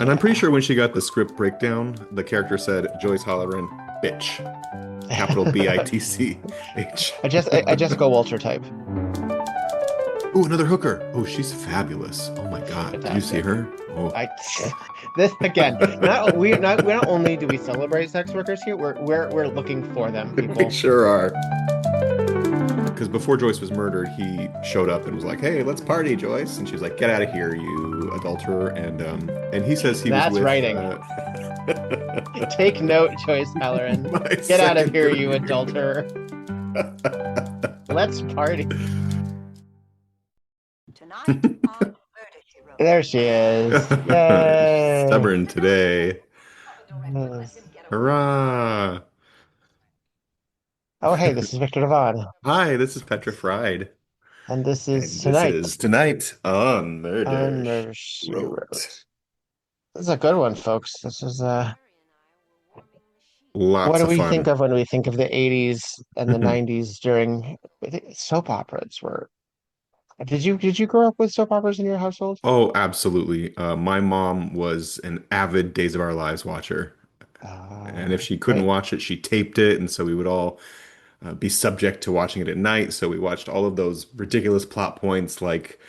And I'm pretty Yeah. sure when she got the script breakdown, the character said Joyce Holleran, bitch. Capital Bitch. I Jessica Walter type. Oh, another hooker. Oh, she's fabulous. Oh my She's God. Did you see fantastic. her? Oh. I this again. Not only do we celebrate sex workers here, we're looking for them, We people. sure are. Because before Joyce was murdered, he showed up and was like, "Hey, let's party, Joyce." And she was like, "Get out of here, you adulterer." And he says he was That's with writing. Take note, Joyce Halloran. my Get out of second here, you grade. adulterer. Let's party. Tonight on Murder, She Wrote. There she is. Yay. Stubborn today. Yes. Hurrah! Oh, hey, this is Victor Devon, Hi, this is Petra Fried, and this is and this tonight is Tonight on on Murder, Murder, She She Wrote. Wrote. This is a good one, folks. This is what Lots do of we think fun. of when we think of the 80s and the 90s during I think soap operas were. Did you grow up with soap operas in your household? Oh, absolutely. My mom was an avid Days of Our Lives watcher. And if she couldn't Wait, watch it, she taped it. And so we would all be subject to watching it at night. So we watched all of those ridiculous plot points like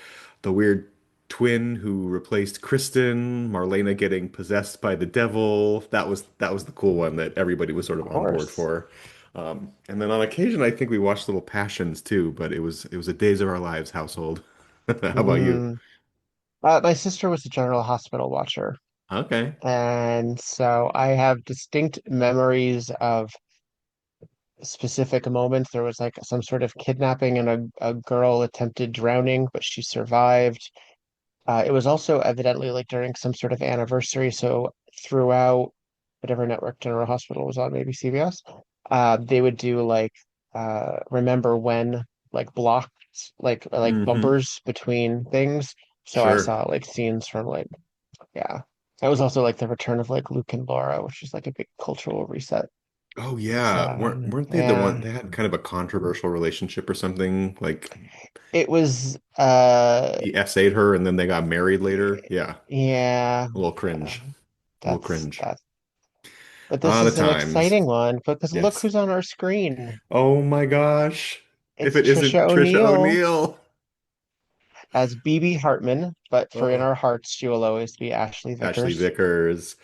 the weird twin who replaced Kristen, Marlena getting possessed by the devil. That was the cool one that everybody was sort of of on board course. for. And then on occasion, I think we watched Little Passions too, but it was a Days of Our Lives household. How about you? Mm. My sister was a General Hospital watcher, Okay. and so I have distinct memories of specific moments. There was like some sort of kidnapping and a girl attempted drowning, but she survived. It was also evidently like during some sort of anniversary. So throughout whatever network General Hospital was on, maybe CBS, they would do like remember when like blocked like Mm-hmm. bumpers between things. So I Sure. saw like scenes from like yeah. It was also like the return of like Luke and Laura, which is like a big cultural reset. Oh So yeah. Weren't they the one yeah. they had kind of a controversial relationship or something? Like It was he essayed her and then they got married later. Yeah. yeah, A little yeah. cringe. A little That's cringe. that. But this Ah, the is an times. exciting one because look Yes. who's on our screen. Oh my gosh. If It's it Tricia isn't Tricia O'Neil O'Neil. as Bibi Hartman, but for in Oh, our hearts, she will always be Ashley Ashley Vickers. Vickers.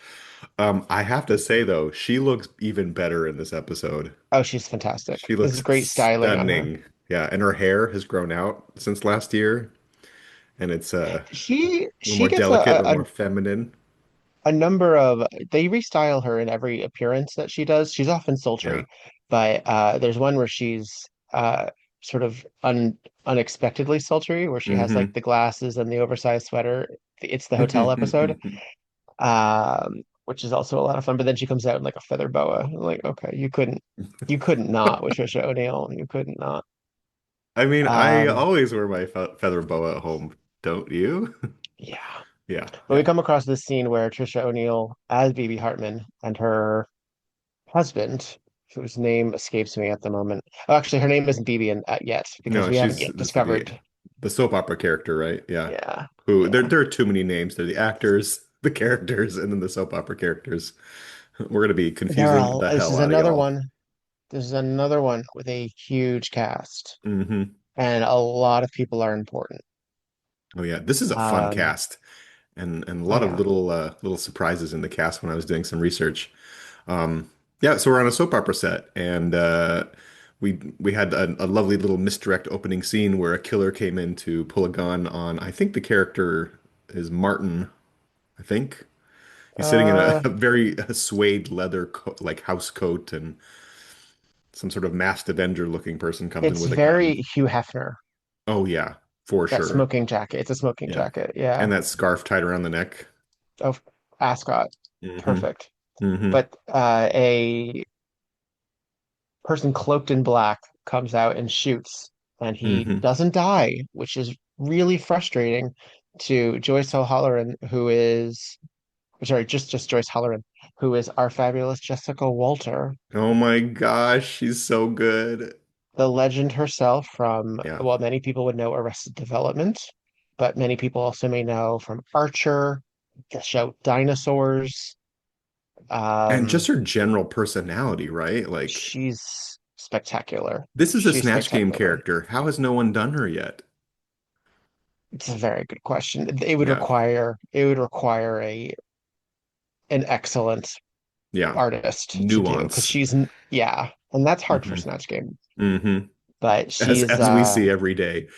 I have to say though, she looks even better in this episode. Oh, she's fantastic. She This is looks great styling on her. stunning. Yeah, and her hair has grown out since last year, and it's a little She more gets delicate, a little more feminine. a number of they restyle her in every appearance that she does. She's often Yeah. sultry, but there's one where she's sort of unexpectedly sultry, where she has like Hmm. the glasses and the oversized sweater. It's the hotel episode, which is also a lot of fun. But then she comes out in like a feather boa. I'm like, okay, you couldn't not with Trisha O'Neil. You couldn't not. I mean, I Um, always wear my feather boa at home, don't you? yeah. Yeah, But we yeah. come across this scene where Trisha O'Neil as Bibi Hartman and her husband, whose name escapes me at the moment. Oh, actually, her name isn't Bibi yet because No, we haven't she's yet this the discovered. the soap opera character, right? Yeah. Yeah, Who yeah. there are too many names. They're the actors, the characters, and then the soap opera characters. We're gonna be There confusing are. the This hell is out of another y'all. one. This is another one with a huge cast, Hmm. and a lot of people are important. Oh yeah, this is a fun Um, cast, and a oh lot of yeah, little surprises in the cast when I was doing some research. Yeah, so we're on a soap opera set, and we had a lovely little misdirect opening scene where a killer came in to pull a gun on. I think the character is Martin. I think he's sitting in a, uh, a very suede leather like house coat, and some sort of masked Avenger looking person comes in it's with a gun. very Hugh Hefner. Oh yeah, for That sure. smoking jacket. It's a smoking Yeah, jacket. Yeah. and that scarf tied around the neck. Oh, Ascot. Hmm. Perfect. Hmm. But a person cloaked in black comes out and shoots, and he Hmm. doesn't die, which is really frustrating to Joyce O'Halloran, who is sorry, just Joyce Holleran, who is our fabulous Jessica Walter, Oh my gosh, she's so good. the legend herself from, Yeah. well, many people would know Arrested Development, but many people also may know from Archer. the show Dinosaurs. And Um, just her general personality, right? Like, she's spectacular. this is a She's Snatch Game spectacular. character. How has no one done her yet? It's a very good question. Yeah. It would require a an excellent Yeah. artist to do because Nuance. yeah, and that's hard for Hmm. Snatch Game. Hmm. But As we see every day.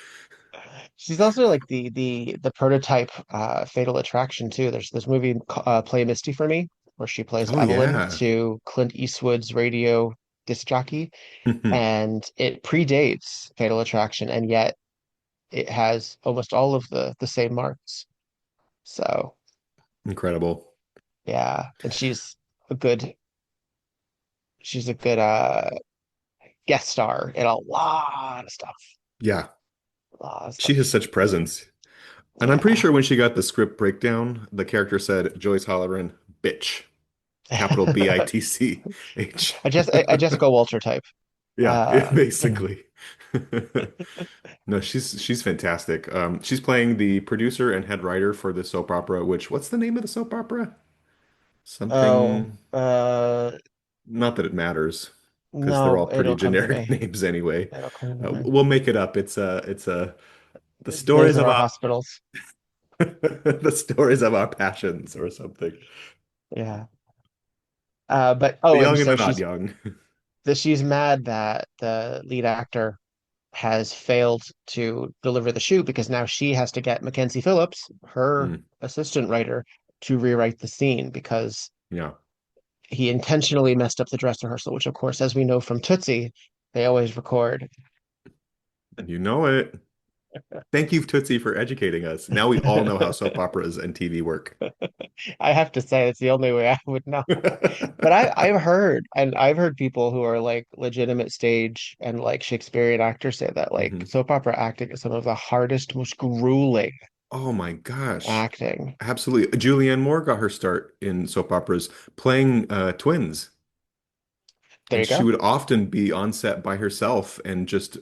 she's also like the prototype Fatal Attraction too. There's this movie Play Misty for Me where she plays Oh Evelyn yeah. to Clint Eastwood's radio disc jockey, and it predates Fatal Attraction, and yet it has almost all of the same marks. So Incredible. yeah, and a good she's a good guest star in a lot of stuff. Yeah. A lot of She has stuff. such presence. And I'm pretty Yeah. sure when she got the script breakdown, the character said Joyce Holleran, bitch. Capital Bitch. I just go Walter type. Yeah, Uh, basically. No, she's fantastic. She's playing the producer and head writer for the soap opera, which what's the name of the soap opera? oh, Something, not that it matters, because they're all no, pretty it'll come to generic me. names anyway. It'll come to me. We'll make it up. It's the Days stories of of Our our Hospitals. the stories of our passions or something. Yeah. But The and young and so the not young. she's mad that the lead actor has failed to deliver the shoot because now she has to get Mackenzie Phillips, her Mm, assistant writer, to rewrite the scene because yeah, he intentionally messed up the dress rehearsal, which of course, as we know from Tootsie, they always record. you know it. Thank you, Tootsie, for educating us. Now we all know how soap operas and TV work. I have to say it's the only way I would know. But I've heard people who are like legitimate stage and like Shakespearean actors say that like Mhm. soap opera acting is some of the hardest, most grueling Oh my gosh. acting. Absolutely. Julianne Moore got her start in soap operas playing twins. There And you she go. would often be on set by herself and just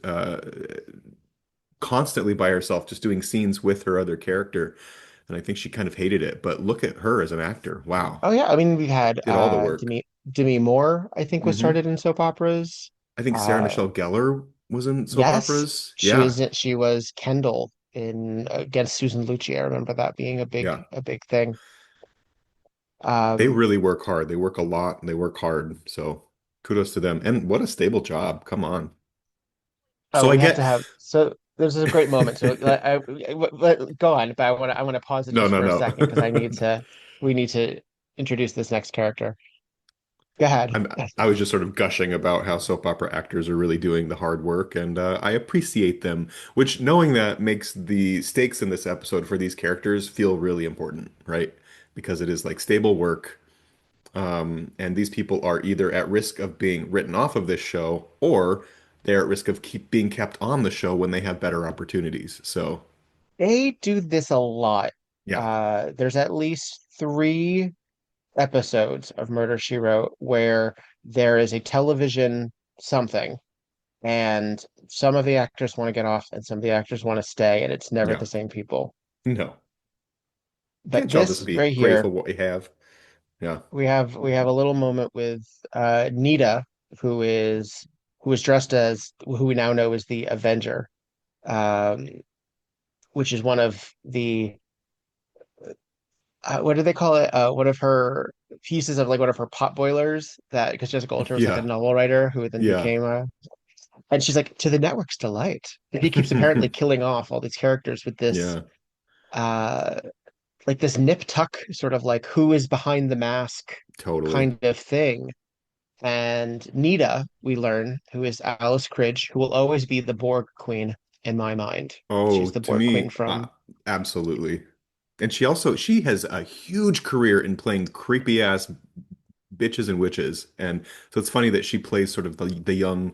constantly by herself, just doing scenes with her other character. And I think she kind of hated it. But look at her as an actor. Wow. Oh yeah, I mean we've had Did all the work. Demi Moore, I think was Hmm. started in soap operas. I think Sarah Uh Michelle Gellar was in soap yes, operas. Yeah. she was Kendall in Against Susan Lucci. I remember that being Yeah. a big thing. They Um really work hard. They work a lot and they work hard. So kudos to them. And what a stable job. Come on. So Oh, I we have get to have so this is a great moment. So go on, but I want to pause it no, just no, for a no. second because we need to introduce this next character. Go ahead. I was just sort of gushing about how soap opera actors are really doing the hard work, and I appreciate them, which knowing that makes the stakes in this episode for these characters feel really important, right? Because it is like stable work, and these people are either at risk of being written off of this show, or they're at risk of keep being kept on the show when they have better opportunities. So, They do this a lot. yeah, There's at least three episodes of Murder, She Wrote where there is a television something, and some of the actors want to get off, and some of the actors want to stay, and it's never yeah, the same people. no, But can't y'all just this be right here, grateful what we have? Yeah, we have a little moment with Nita, who is dressed as who we now know is the Avenger, um, which is one of the what do they call it? One of her pieces of like one of her pot boilers that because Jessica Alter was like a yeah, novel writer who then yeah. became a and she's like to the network's delight. And he keeps apparently killing off all these characters with this Yeah, uh like this nip tuck sort of like who is behind the mask totally. kind of thing. And Nita, we learn, who is Alice Krige, who will always be the Borg Queen in my mind. Oh, She's the to Borg Queen me, from absolutely. And she has a huge career in playing creepy ass bitches and witches. And so it's funny that she plays sort of the young,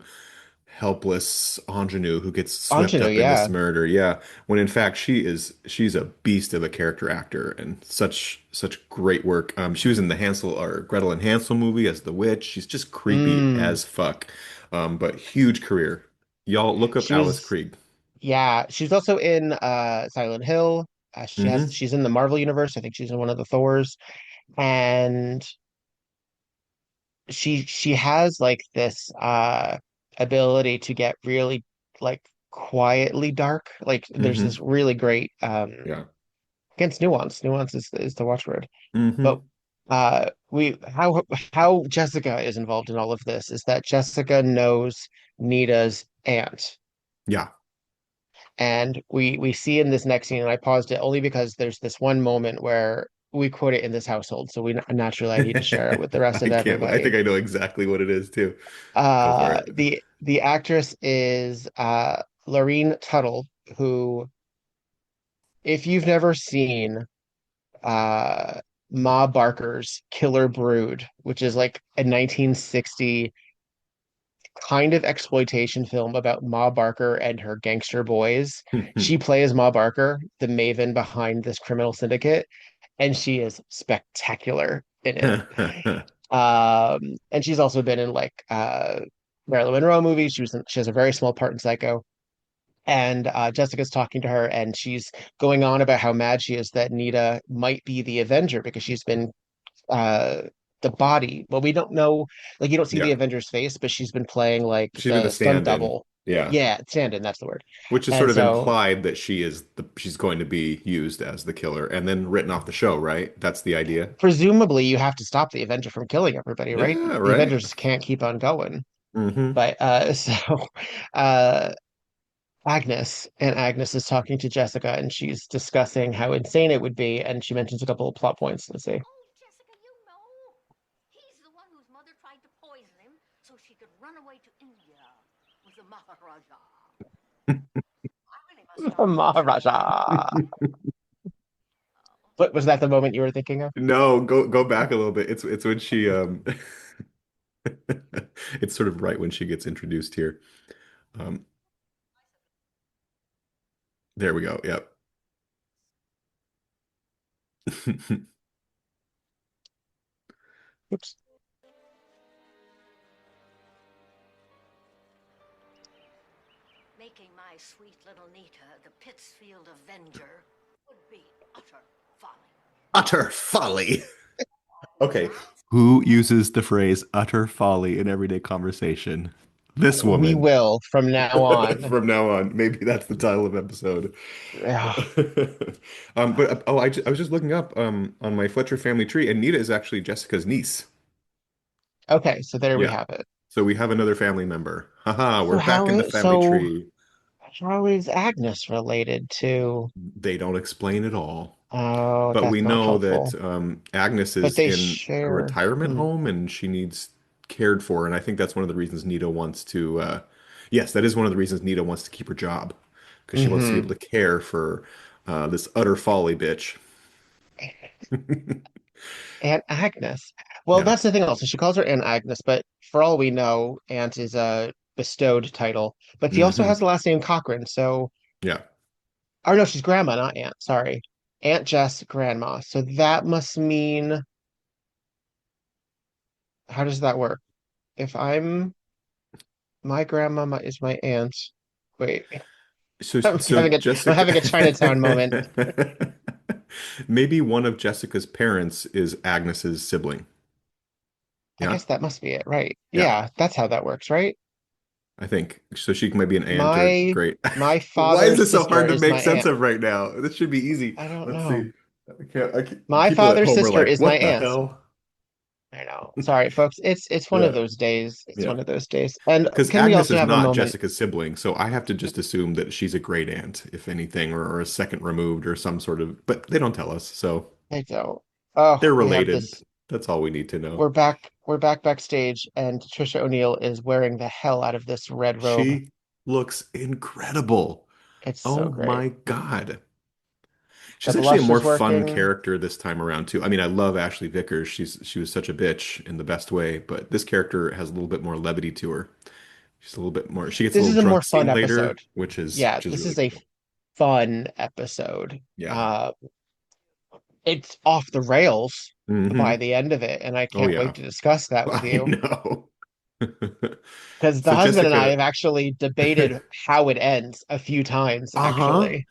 helpless ingenue who gets swept Ingenue, up in this yeah. murder. Yeah, when in fact she's a beast of a character actor and such great work. She was in the Hansel or Gretel and Hansel movie as the witch. She's just creepy Mm. as fuck. But huge career. Y'all look up She Alice was Krieg. Yeah, she's also in Silent Hill. Hmm. she's in the Marvel universe. I think she's in one of the Thors, and she has like this ability to get really like quietly dark. Like there's Hmm. this really great Yeah. against nuance. Nuance is the watchword. But Hmm. we how Jessica is involved in all of this is that Jessica knows Nita's aunt. Yeah. And we see in this next scene, and I paused it only because there's this one moment where we quote it in this household, so we naturally I need to share it with the rest I of can't. I think everybody. I know exactly what it is too. Go for it. The actress is Lorene Tuttle, who, if you've never seen uh Ma Barker's Killer Brood, which is like a 1960 kind of exploitation film about Ma Barker and her gangster boys. She plays Ma Barker, the maven behind this criminal syndicate, and she is spectacular in it. And she's also been in like Marilyn Monroe movies. She has a very small part in Psycho. And Jessica's talking to her, and she's going on about how mad she is that Nita might be the Avenger because she's been uh the body. Well, we don't know, like you don't see the Yeah. Avenger's face, but she's been playing like She's been the the stunt stand-in. double. Yeah. Yeah, stand-in, that's the word. Which is sort And of so implied that she's going to be used as the killer and then written off the show, right? That's the idea. presumably you have to stop the Avenger from killing everybody, right? Yeah, The right. Avengers can't keep on going. Hmm. But uh Agnes is talking to Jessica and she's discussing how insane it would be, and she mentions a couple of plot points. Let's see. Oh, Jessica, you know. He's the one whose mother tried to poison him so she could run away to India with the Maharaja. I really must start watching more. Maharaja. What was that the moment you were thinking of? No, go back a little bit. It's when she it's sort of right when she gets introduced here. Um there we go. Yep. Oops. Making my sweet little Nita the Pittsfield Avenger would be utter folly. Utter folly. Okay. Who uses the phrase utter folly in everyday conversation? This We woman. will from now on. From now on. Maybe that's the title of episode. Yeah. I was just looking up on my Fletcher family tree, and Nita is actually Jessica's niece. Okay, so there we Yeah. have it. So we have another family member. Haha, So we're back in the family tree. how is Agnes related to? They don't explain it all. Oh, But we that's not know that helpful. Agnes But is they in a share. retirement Hmm. home and she needs cared for. And I think that's one of the reasons Nita wants to, yes, that is one of the reasons Nita wants to keep her job because she wants to be able Hmm. to care for this utter folly bitch. Aunt Agnes. Well, Yeah. that's the thing also. She calls her Aunt Agnes, but for all we know, Aunt is a bestowed title. But she also Hmm. has the last name Cochran, so Yeah. or no, she's grandma, not aunt. Sorry. Aunt Jess, grandma. So that must mean, how does that work? If I'm my grandma is my aunt. Wait, So I'm Jessica, having a Chinatown moment. maybe one of Jessica's parents is Agnes's sibling. I Yeah. guess that must be it, right? Yeah. Yeah, that's how that works, right? I think so. She might be an aunt or My great. my Why is father's this so sister hard to is make my sense aunt. of right now? This should be easy. I don't Let's know. see. I can't. My People at father's home are sister like, is my "What the aunt. hell?" I know. Sorry, folks. It's one of Yeah, those days. It's yeah. one of those days. And Because can we Agnes also is have a not moment? Jessica's sibling, so I have to just assume that she's a great aunt, if anything, or a second removed, or some sort of. But they don't tell us, so I don't. Oh, they're we have related. this. That's all we need to know. We're back backstage, and Tricia O'Neil is wearing the hell out of this red robe. She looks incredible. It's so Oh great. my God. The She's actually a blush more is fun working. character this time around too. I mean, I love Ashley Vickers. She was such a bitch in the best way, but this character has a little bit more levity to her. She's a little bit more. She gets a This little is a more drunk fun scene later, episode. Yeah, which is this really is a cool. fun episode. Yeah. Uh, it's off the rails by Hmm. the end of it, and I Oh can't wait yeah. to discuss that with I you. know. Because the So husband and I Jessica, have actually debated how it ends a few times, uh-huh. actually.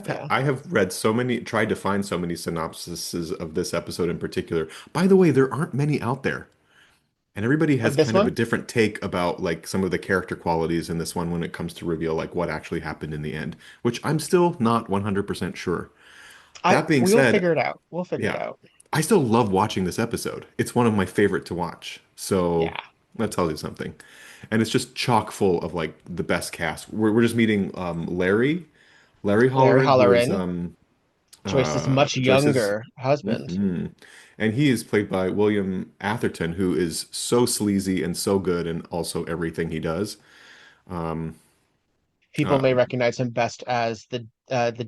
Yeah. I have read so many, tried to find so many synopsises of this episode in particular. By the way, there aren't many out there. And everybody has Of this kind of a one? different take about like some of the character qualities in this one when it comes to reveal like what actually happened in the end, which I'm still not 100% sure. I That being we'll said, figure it out. We'll figure it yeah, out. I still love watching this episode. It's one of my favorite to watch. So Yeah. that tells you something. And it's just chock full of like the best cast. We're just meeting Larry Larry Holleran, who is Holleran, Joyce's much Joyce's. younger husband. Mhm. And he is played by William Atherton, who is so sleazy and so good in also everything he does. Um, People uh, may recognize him best as the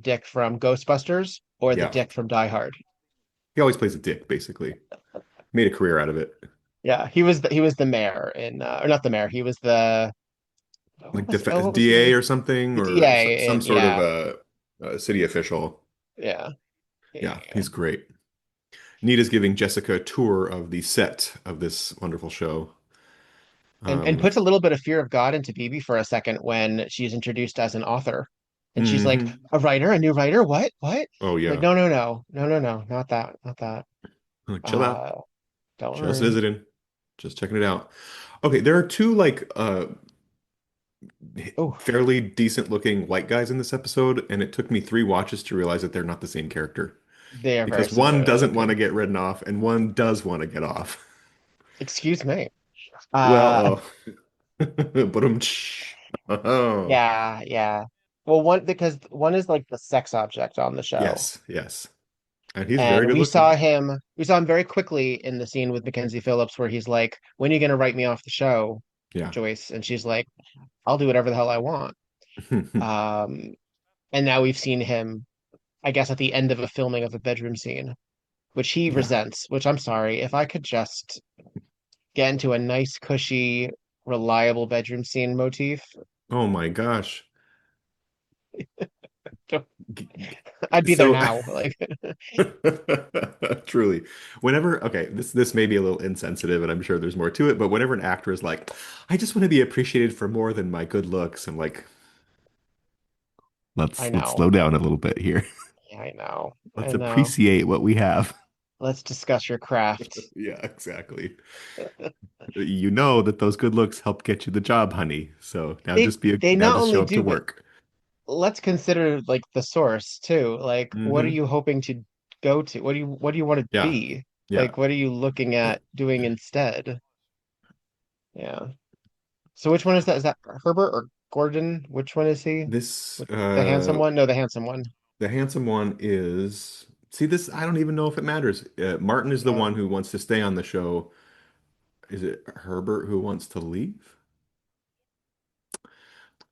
Dick from Ghostbusters or the yeah, Dick from Die Hard. he always plays a dick, basically. Made a career out of it. Yeah, he was the mayor in or not the mayor. He was the Like what was DA he? or something, The or DA some in sort of yeah, city official. yeah, Yeah, yeah. he's great. Nita's giving Jessica a tour of the set of this wonderful show. And Um, puts a little bit of fear of God into Bibi for a second when she's introduced as an author. And she's like, mhm. a writer, a new writer? What? What? Oh Like, yeah. no, no, no, no, no, no, not that, not that. Like, chill out. Uh, don't Just worry. visiting. Just checking it out. Okay, there are two like Oh, fairly decent looking white guys in this episode, and it took me three watches to realize that they're not the same character. they are very Because one similarly doesn't want to looking. get written off, and one does want to get off. Excuse me. Well, but oh, Yeah, yeah. Well, one because one is like the sex object on the show. yes, yes, and he's very And good looking. we saw him very quickly in the scene with Mackenzie Phillips where he's like, "When are you going to write me off the show, Yeah. Joyce?" And she's like, "I'll do whatever the hell I want." Um, and now we've seen him, I guess, at the end of a filming of a bedroom scene, which he Yeah. resents, which I'm sorry, if I could just get into a nice, cushy, reliable bedroom scene motif, Oh my gosh. G- I'd be there So now. Like, truly, whenever okay, this may be a little insensitive, and I'm sure there's more to it, but whenever an actor is like, I just want to be appreciated for more than my good looks, I'm like, I let's know. slow down a little bit here. Yeah, I know. Let's I know. appreciate what we have. Let's discuss your craft. Yeah, exactly. You know that those good looks help get you the job, honey. So They now not just only show up to do, but work. let's consider like the source too. Like, what are Hmm. you hoping to go to? What do you want to Yeah. be? Yeah. Like, what are you looking at doing instead? Yeah. So which one is that? Is that Herbert or Gordon? Which one is he? This The handsome one? No, the handsome one. the handsome one is see this I don't even know if it matters. Martin is the No, one who wants to stay on the show. Is it Herbert who wants to leave?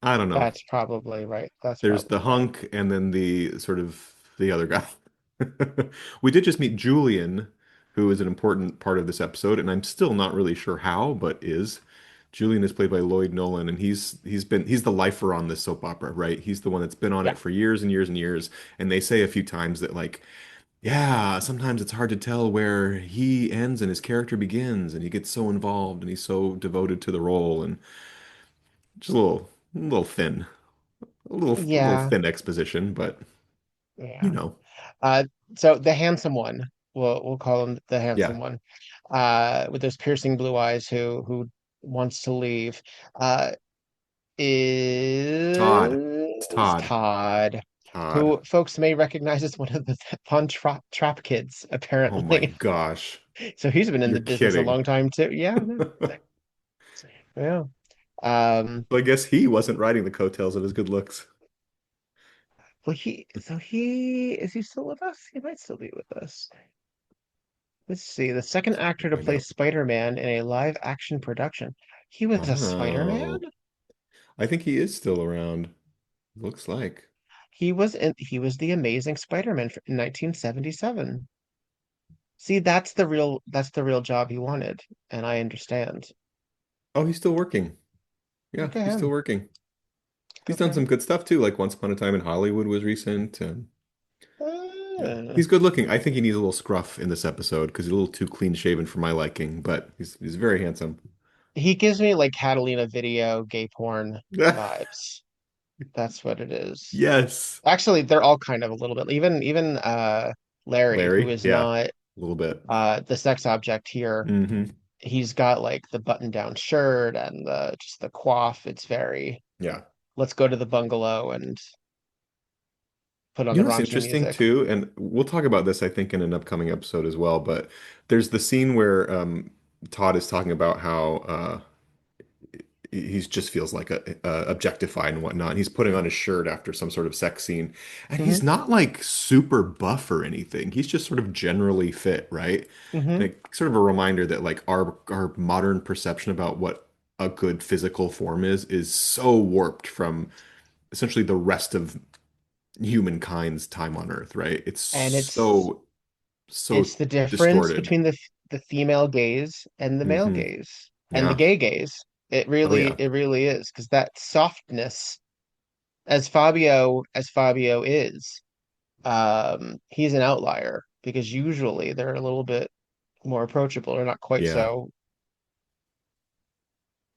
I don't know. that's probably right. That's There's probably the right. hunk and then the sort of the other guy. We did just meet Julian, who is an important part of this episode, and I'm still not really sure how, but is. Julian is played by Lloyd Nolan, and he's the lifer on this soap opera, right? He's the one that's been on Yeah. it for years and years and years. And they say a few times that like, yeah, sometimes it's hard to tell where he ends and his character begins, and he gets so involved and he's so devoted to the role, and just a little thin, a little Yeah. thin exposition, but you Yeah. know, Uh, so the handsome one, we'll call him the yeah. handsome one, with those piercing blue eyes who wants to leave, uh, Todd. It's is Todd. Todd, Todd. who folks may recognize as one of the Fun Trap kids, Oh my apparently. gosh. So he's been in You're the business a kidding. long time too. Yeah, no, yeah. Um, So I guess he wasn't riding the coattails of his good looks. well, he is he still with us? He might still be with us. Let's see. The second actor to Find play out. Spider-Man in a live action production. He was a Spider-Man? Oh, I think he is still around. Looks like. He was the Amazing Spider-Man in 1977. See, that's the real job he wanted, and I understand. Oh, he's still working. Yeah, Look at he's still him. working. He's Look done at some him. good stuff too, like Once Upon a Time in Hollywood was recent, and yeah, Uh, he's good looking. I think he needs a little scruff in this episode because he's a little too clean shaven for my liking, but he's very handsome. He gives me like Catalina video gay porn vibes. That's what it is. Yes. Actually, they're all kind of a little bit. Even Larry, who Larry, is yeah, a not little bit. the sex object here, Hmm. he's got like the button-down shirt and the just the coif. It's very, Yeah. let's go to the bungalow and put on You the know what's raunchy interesting music. too, and we'll talk about this, I think, in an upcoming episode as well, but there's the scene where Todd is talking about how he just feels like objectified and whatnot. He's putting on his shirt after some sort of sex scene, and Hmm. he's not like super buff or anything. He's just sort of generally fit, right? Hmm. And sort of a reminder that like our modern perception about what a good physical form is so warped from essentially the rest of humankind's time on Earth, right? It's And it's so the difference distorted. between the female gaze and the male Hmm. gaze and the Yeah. gay gaze. Oh yeah. It really is because that softness, as Fabio is, he's an outlier because usually they're a little bit more approachable or not quite Yeah. so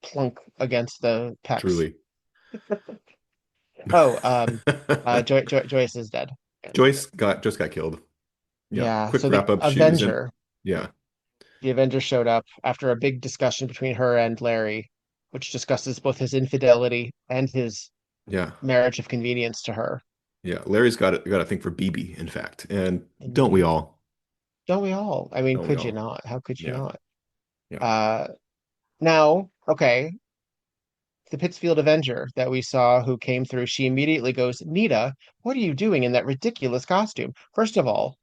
plunk against the pecs. Truly. Oh, Joyce is dead. Joyce got just got killed. Yeah. Yeah, Quick so the wrap up. She was in. Avenger, Yeah. the Avenger showed up after a big discussion between her and Larry, which discusses both his infidelity and his Yeah. marriage of convenience to her. Yeah. Larry's got a thing for Bibi, in fact. And don't we Indeed. all? Don't we all? I mean, Don't we could you all? not? How could you Yeah. not? Yeah. Uh, Now, okay, the Pittsfield Avenger that we saw who came through, she immediately goes, Nita, what are you doing in that ridiculous costume? First of all,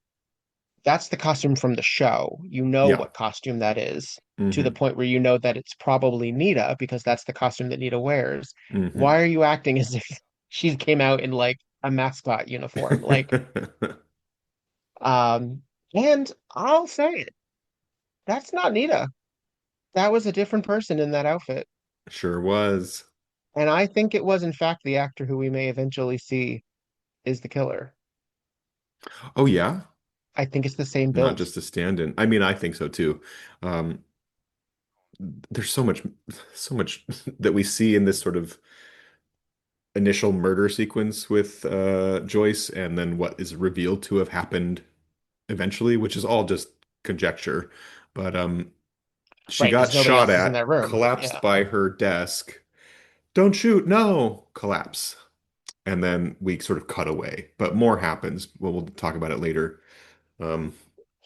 that's the costume from the show. You know Yeah. what costume that is, to the Hmm. point where you know that it's probably Nita because that's the costume that Nita wears. Hmm. Why are you acting as if she came out in like a mascot uniform? Like, um, and I'll say it, that's not Nita. That was a different person in that outfit. Sure was. And I think it was, in fact, the actor who we may eventually see is the killer. Oh yeah. I think it's the same Not build. just a stand-in. I mean, I think so too. Um, there's so much that we see in this sort of initial murder sequence with Joyce, and then what is revealed to have happened eventually, which is all just conjecture. But she Right, got because nobody shot else is in at, that room. collapsed Yeah. by her desk. Don't shoot, no, collapse. And then we sort of cut away. But more happens. Well, we'll talk about it later. Um,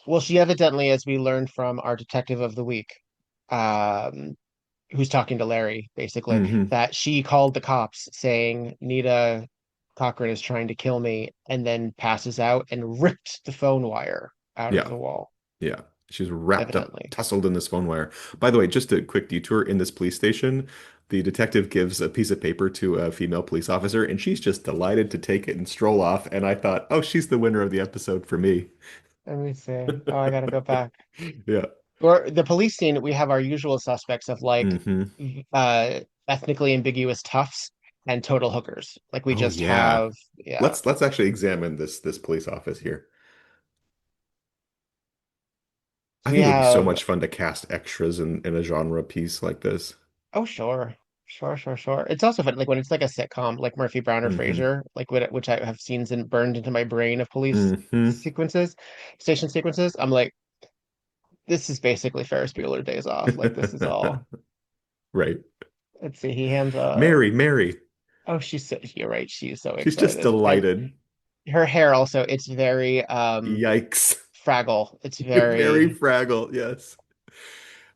Well, she evidently, as we learned from our detective of the week, um, who's talking to Larry, basically, mhm. that she called the cops saying Nita Cochran is trying to kill me, and then passes out and ripped the phone wire out of Yeah. the wall, Yeah. She's wrapped up, evidently. tussled in this phone wire. By the way, just a quick detour in this police station. The detective gives a piece of paper to a female police officer, and she's just delighted to take it and stroll off. And I thought, oh, she's the winner of the episode for me. Let me see. Oh, I gotta go back. Yeah. Or the police scene, we have our usual suspects of like Hmm. uh ethnically ambiguous toughs and total hookers. Like we Oh just yeah. have, yeah. Let's actually examine this police office here. I So we think it would be so have, much fun to cast extras in a genre piece like this. oh sure. Sure, sure, sure. It's also fun, like when it's like a sitcom, like Murphy Brown or Hmm. Frasier, like which I have scenes and burned into my brain of police Hmm. sequences, station sequences. I'm like, this is basically Ferris Bueller Days Off. Like this is all. Right. Let's see. He hands a. Mary, Mary. Oh, you're right. She's so She's just excited, and delighted. her hair also. It's very Yikes. Fraggle. It's Very very, Fraggle, yes.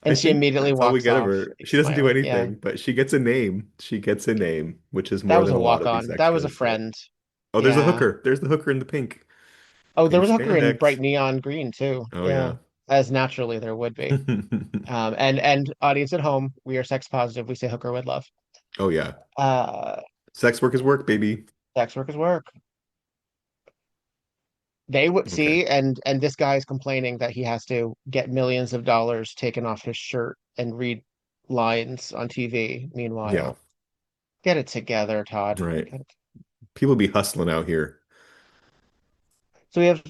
I and she think immediately that's all we walks get of off her. She doesn't do smiling. Yeah, anything, but she gets a name. She gets a name, which is that more was than a a lot walk of these on. That was a extras. So. friend. Oh, there's the Yeah. hooker. There's the hooker in the Oh, there pink was a hooker in spandex. bright neon green too. Oh Yeah, yeah. as naturally there would be. And audience at home, we are sex positive. We say hooker with love. Oh yeah. Uh, Sex work is work, baby. Sex work is work. They would Okay. see, and this guy is complaining that he has to get millions of dollars taken off his shirt and read lines on TV. Yeah. Meanwhile, get it together, Todd. Right. Get it. People be hustling out here. So we have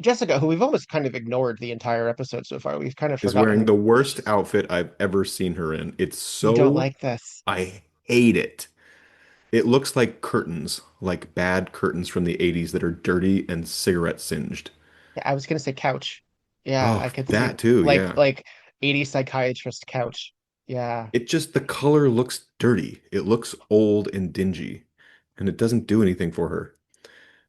Jessica, who we've almost kind of ignored the entire episode so far. We've kind of Is wearing forgotten the worst she's. outfit I've ever seen her in. It's You don't so, like this. I hate it. It looks like curtains, like bad curtains from the 80s that are dirty and cigarette singed. Yeah, I was gonna say couch. Yeah, Oh, I could see that too, yeah. like 80s psychiatrist couch. Yeah. It just, the color looks dirty. It looks old and dingy, and it doesn't do anything for her.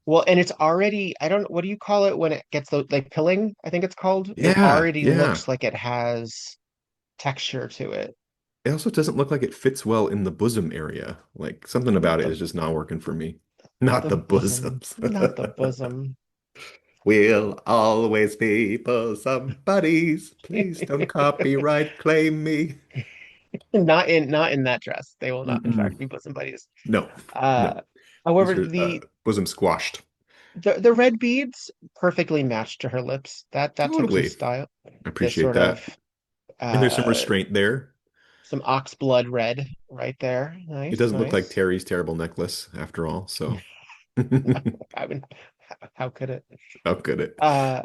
Well, and it's already, I don't, what do you call it when it gets the like pilling, I think it's called. It Yeah, already yeah. looks like it has texture to it. It also doesn't look like it fits well in the bosom area. Like something about Not it the is just not working for me. Not the the bosom, bosoms. not the bosom. We'll always be bosom buddies. Please don't copyright claim me. Not in that dress. They will not, in Mm-mm. fact, be bosom buddies. No, no. Uh, These However, are bosom squashed. the red beads perfectly matched to her lips. That took some Totally. style. I This appreciate sort that. of And there's some uh restraint there. some ox blood red right there. It Nice, doesn't look like nice. Terry's terrible necklace after all, so I mean, how could it? how could it? Uh,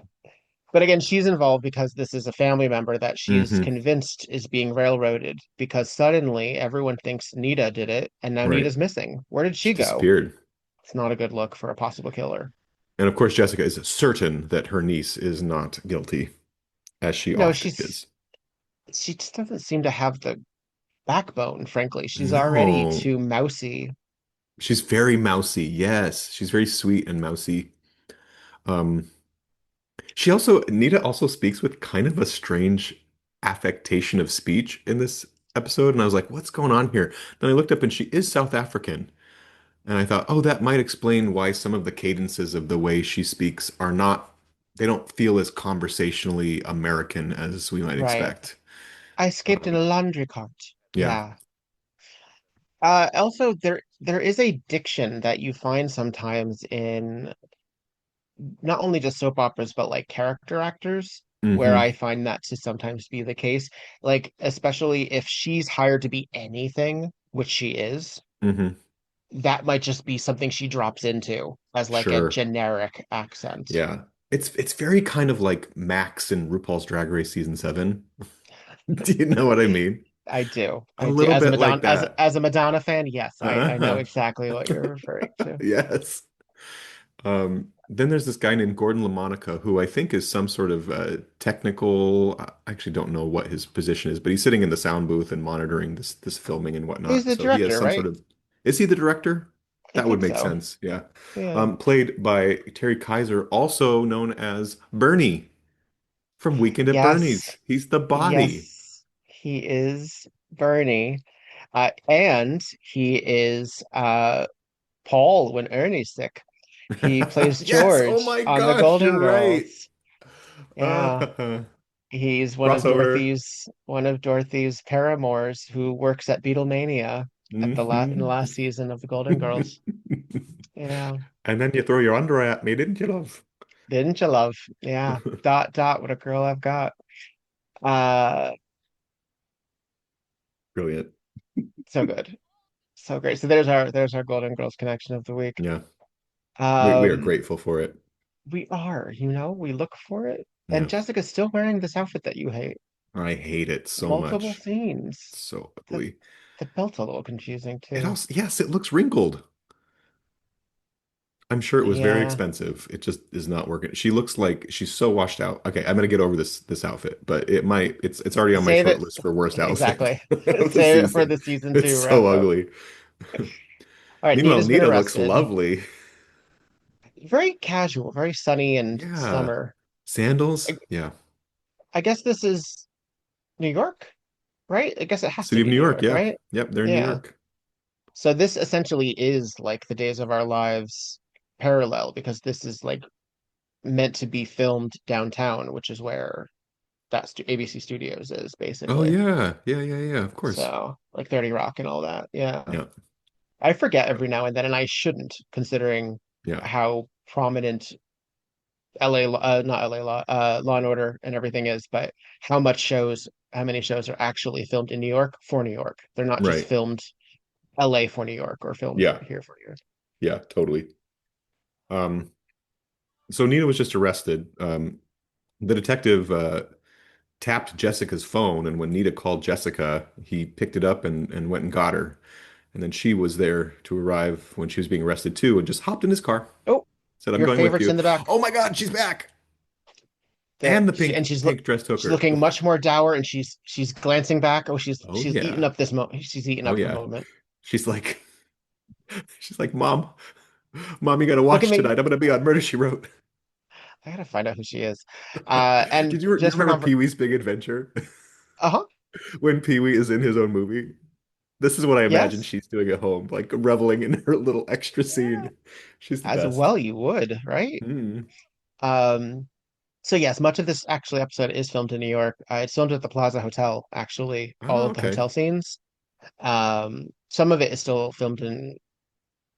but again, she's involved because this is a family member that she's Hmm. convinced is being railroaded because suddenly everyone thinks Nita did it, and now Right. Nita's missing. Where did she She go? disappeared. It's not a good look for a possible killer. And of course, Jessica is certain that her niece is not guilty, as she No, often is. she just doesn't seem to have the backbone, frankly. She's already No, too mousy. she's very mousy. Yes, she's very sweet and mousy. Um, Nita also speaks with kind of a strange affectation of speech in this episode, and I was like, what's going on here? Then I looked up and she is South African. And I thought, oh, that might explain why some of the cadences of the way she speaks are not, they don't feel as conversationally American as we might Right. expect. I escaped in a laundry cart. Yeah. Yeah. Also, there is a diction that you find sometimes in not only just soap operas, but like character actors, where Hmm. I find that to sometimes be the case. Like, especially if she's hired to be anything, which she is, Hmm. that might just be something she drops into as like a Sure. generic accent. Yeah. It's very kind of like Max in RuPaul's Drag Race season 7. Do you know what I mean? I do. A I do. little As a bit Madonna like that. as a Madonna fan, yes, I know Uh-huh. exactly what you're referring to. Yes. Then there's this guy named Gordon LaMonica, who I think is some sort of technical. I actually don't know what his position is, but he's sitting in the sound booth and monitoring this filming and He's whatnot. the So he has director, some right? sort of. Is he the director? I That would think make so. sense. Yeah. Yeah. Played by Terry Kaiser, also known as Bernie from Weekend at Yes. Bernie's. He's the body. Yes. He is Bernie. And he is Paul when Ernie's sick. He plays Yes. Oh George my on the gosh, Golden you're right. Girls. Yeah. He's Crossover. One of Dorothy's paramours who works at Beatlemania in the Hmm. last season of the Golden Girls. Yeah. And then you throw your underwear at me, didn't you, love? Didn't you love? Yeah. Dot dot what a girl I've got. Uh Brilliant. so good. So great. So there's our Golden Girls connection of the week. Yeah. We are Um grateful for it. we are, we look for it. And Yeah. Jessica's still wearing this outfit that you hate. I hate it so Multiple much. scenes. So The ugly. the belt's a little confusing It too. also, yes, it looks wrinkled. I'm sure it was very Yeah. expensive. It just is not working. She looks like she's so washed out. Okay, I'm gonna get over this outfit, but it's already on my Save short it. list for worst outfit Exactly. of the Save it for season. the season It's two so wrap up. ugly. All right, Meanwhile, Nita's been Nita looks arrested. lovely. Very casual, very sunny and Yeah. summer. Sandals? I, Yeah. I guess this is New York, right? I guess it has to City of be New New York, York, yeah. right? Yep, they're in New Yeah. York. So this essentially is like the Days of Our Lives parallel because this is like meant to be filmed downtown, which is where ABC Studios is Oh basically. yeah. Yeah, yeah, yeah, of course. So like 30 Rock and all that. Yeah. Yeah. I forget every now and then, and I shouldn't, considering Yeah. how prominent not LA Law, Law and Order and everything is, but how many shows are actually filmed in New York for New York. They're not just Right. filmed LA for New York or filmed Yeah. here for New York. Yeah, totally. Um, So Nita was just arrested. The detective tapped Jessica's phone, and when Nita called Jessica, he picked it up and went and got her. And then she was there to arrive when she was being arrested too, and just hopped in his car, Oh, said, "I'm your going with favorite's you." in the back. Oh my God, she's back! The And the she and pink dress took she's her. looking much more dour, and she's glancing back. Oh, Oh she's eating yeah, up this mo. She's eating oh up the yeah. moment. She's like, she's like, Mom, you gotta Look at watch me. tonight. I'm gonna be on Murder She Wrote. I gotta find out who she is. And You just for remember conver Pee-wee's Big Adventure uh-huh. when Pee-wee is in his own movie? This is what I imagine Yes. she's doing at home, like reveling in her little extra Yeah. scene. She's the As best. well you would, right? Mm. Um, so yes, much of this actually episode is filmed in New York. It's filmed at the Plaza Hotel, actually, all Oh, of the okay. hotel scenes. Some of it is still filmed in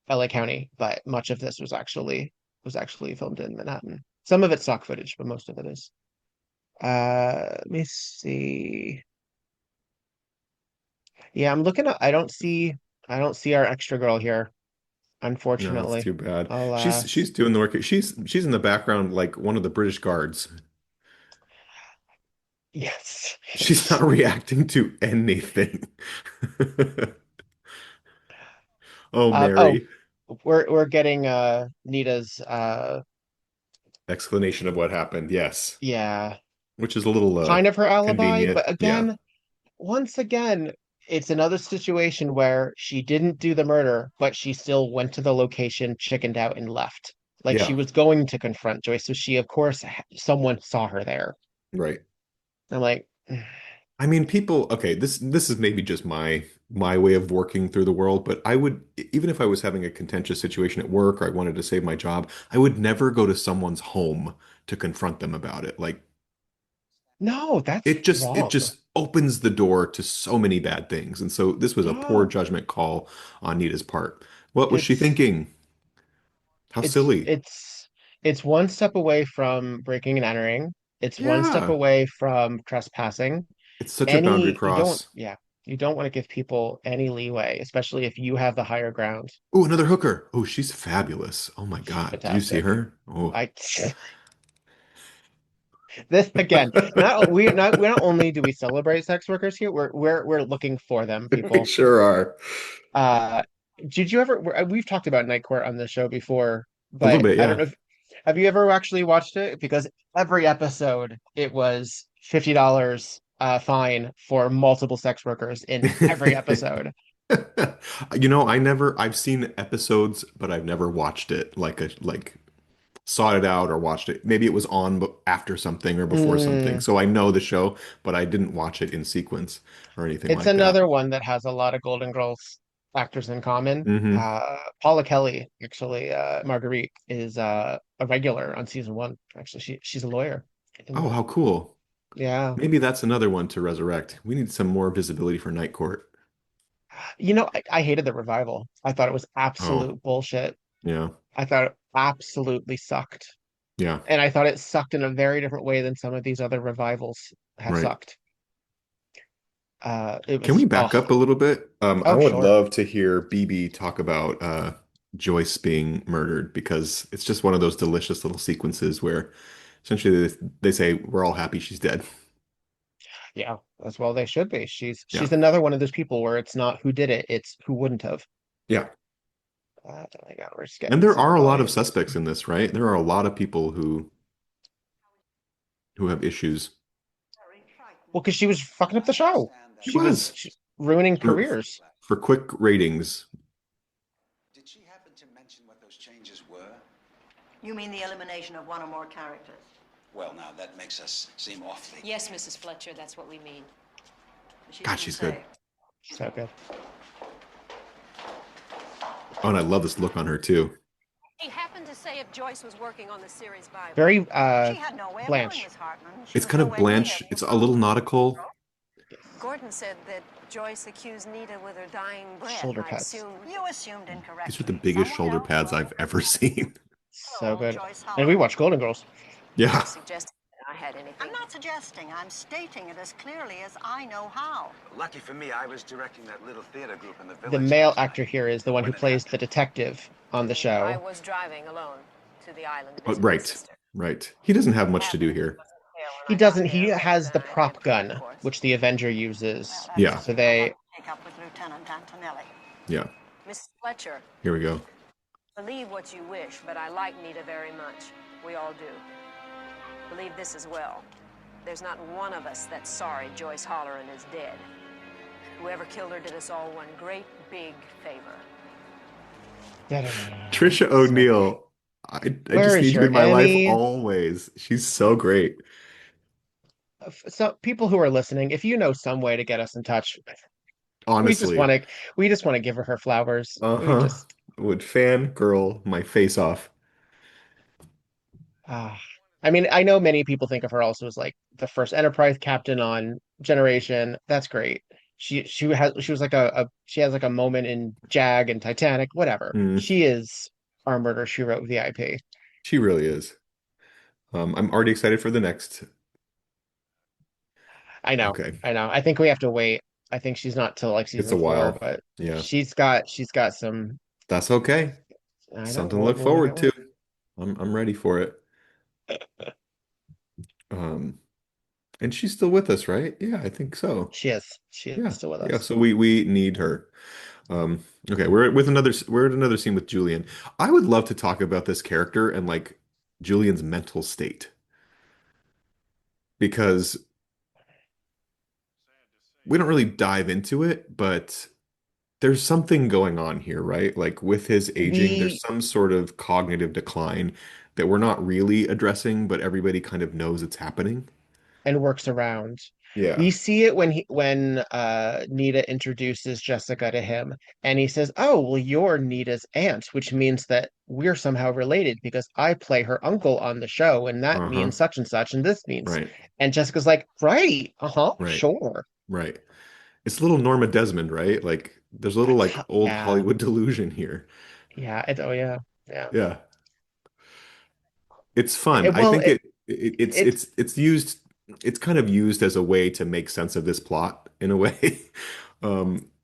LA County, but much of this was actually filmed in Manhattan. Some of it's stock footage, but most of it is. Let me see. Yeah, I'm looking at I don't see our extra girl here, No, that's unfortunately. too bad. Alas. She's doing the work. She's in the background like one of the British guards. Yes. She's not Yes. reacting to anything. Oh, Oh, Mary. we're getting Nita's Explanation of what happened. Yes. yeah, Which is a little kind of her alibi, convenient. but Yeah. again, once again, it's another situation where she didn't do the murder, but she still went to the location, chickened out, and left. Like she Yeah. was going to confront Joyce, so she, of course, someone saw her there. Right. I'm like, I mean, people, okay, this is maybe just my way of working through the world, but I would, even if I was having a contentious situation at work or I wanted to save my job, I would never go to someone's home to confront them about it. Like no, that's it wrong. just opens the door to so many bad things. And so this was a poor No, judgment call on Nita's part. What was she it's thinking? How it's silly. it's it's one step away from breaking and entering. It's one step Yeah. away from trespassing. It's such a boundary Any, you don't, cross. yeah, you don't want to give people any leeway, especially if you have the higher ground. Oh, another hooker. Oh, she's fabulous. Oh my She's God. Did you see fantastic. her? Oh, I this again, not only do we celebrate sex workers here, we're looking for them, we people. sure are. Uh, did you ever? We've talked about Night Court on the show before, A little but bit, I don't yeah. know if have you ever actually watched it? Because every episode it was $50 fine for multiple sex workers in every episode. I've seen episodes, but I've never watched it like sought it out or watched it. Maybe it was on after something or before something. Mm, So I know the show, but I didn't watch it in sequence or anything it's like that. another one that has a lot of Golden Girls actors in common. Hmm. Paula Kelly, actually, Marguerite is a regular on season one. Actually, she's a lawyer. Oh, And how cool. yeah, Maybe that's another one to resurrect. We need some more visibility for Night Court. I hated the revival. I thought it was Oh, absolute bullshit. yeah. I thought it absolutely sucked. Yeah. And I thought it sucked in a very different way than some of these other revivals have Right. sucked. It Can we was, back oh, up a little bit? I oh, would sure. love to hear Bibi talk about Joyce being murdered because it's just one of those delicious little sequences where essentially they say we're all happy she's dead. Yeah, as well they should be. Yeah. She's another one of those people where it's not who did it, it's who wouldn't have. Yeah. Hang on, we're just And getting there some are a lot of volumes. suspects in this, right? There are a lot of people who have issues. Well, because she was fucking up the show. She was Ruining for careers. for quick ratings. Did she happen to mention what those changes were? You mean the elimination of one or more characters? Well, now that makes us seem awfully. Yes, Mrs. Fletcher, that's what we mean. She God, didn't she's say. good. So good. Oh, and I love this look on her too. He happened to say if Joyce was working on the series Bible. Very She had no way of knowing, Blanche. Miss Hartman. She It's was kind of nowhere near. Blanche. It's a little nautical. Gordon said that Joyce accused Nita with her dying breath. Shoulder I pads. assumed. You assumed incorrectly. These are the biggest Someone shoulder else pads wrote I've it. ever seen. So Hello, good. Joyce And we Holleran. watched Golden Girls. Yeah. Suggested that I had anything. I'm not suggesting. I'm stating it as clearly as I know how. Lucky for me, I was directing that little theater group in the village. The male last night. actor here is the one who When it plays the happened. detective on the I show. was driving alone to the island to Oh, visit my right, sister. right. He doesn't have much to do Hammond here. wasn't there when He I got doesn't. He there, has the but I prop did pray, of gun, course. which the Avenger Well, uses. that's Yeah, So something I'll have they, to take up with Lieutenant Antonelli. yeah. Miss Fletcher, Here we go. believe what you wish, but I like Nita very much. We all do. Believe this as well. There's not one of us that's sorry Joyce Holleran is dead. Whoever killed her did us all one great big favor. Tricia so O'Neil. I where just is need you your in my life Emmy? always. She's so great. So people who are listening, if you know some way to get us in touch, we just want Honestly. to we just want to give her flowers. We Uh-huh. just Would fangirl my face off. ah. I mean, I know many people think of her also as like the first Enterprise captain on Generation. That's great. She was like she has like a moment in Jag and Titanic, whatever. Mm, She is our Murder She Wrote VIP. she really is. I'm already excited for the next. I know, Okay. I know. I think we have to wait. I think she's not till like It's a season 4, while. but Yeah. she's got some. That's okay. I know Something to look we'll make it forward to. work. I'm ready for it. Um, and she's still with us, right? Yeah, I think so. She is. She is Yeah. still with Yeah, us. so we need her. Okay, we're at another scene with Julian. I would love to talk about this character and like Julian's mental state because we don't really dive into it, but there's something going on here, right? Like with his aging, there's The some sort of cognitive decline that we're not really addressing, but everybody kind of knows it's happening. and works around. Yeah. We see it when Nita introduces Jessica to him, and he says, "Oh, well, you're Nita's aunt, which means that we're somehow related because I play her uncle on the show, and that Uh-huh. means such and such, and this means." Right. And Jessica's like, "Right, uh-huh, Right. sure." Right. It's a little Norma Desmond, right? Like there's a little like old Yeah, Hollywood delusion here. yeah, oh yeah, yeah. Yeah. It's fun. I Well, think it's used it's kind of used as a way to make sense of this plot in a way,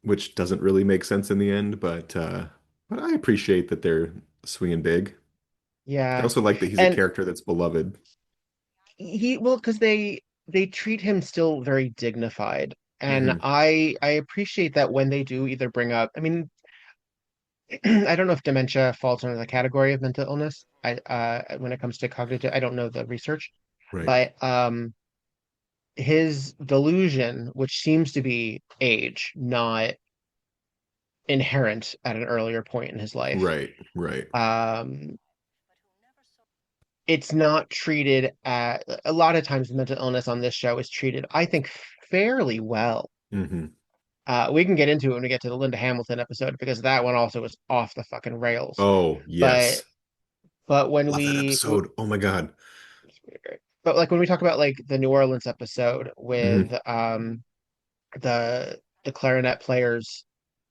which doesn't really make sense in the end, but I appreciate that they're swinging big. I yeah, also like that he's a and character that's beloved. well, because they treat him still very dignified, and Hmm. I appreciate that when they do either bring up. I mean, I don't know if dementia falls under the category of mental illness. When it comes to cognitive, I don't know the research, Right. but his delusion, which seems to be age, not inherent at an earlier point in his life, Right. Right. um, it's not treated at a lot of times mental illness on this show is treated, I think, fairly well. Hmm. We can get into it when we get to the Linda Hamilton episode because that one also was off the fucking rails. Oh, But yes. but when Love that we episode. Oh my God. but like when we talk about like the New Orleans episode with Hmm. the clarinet player's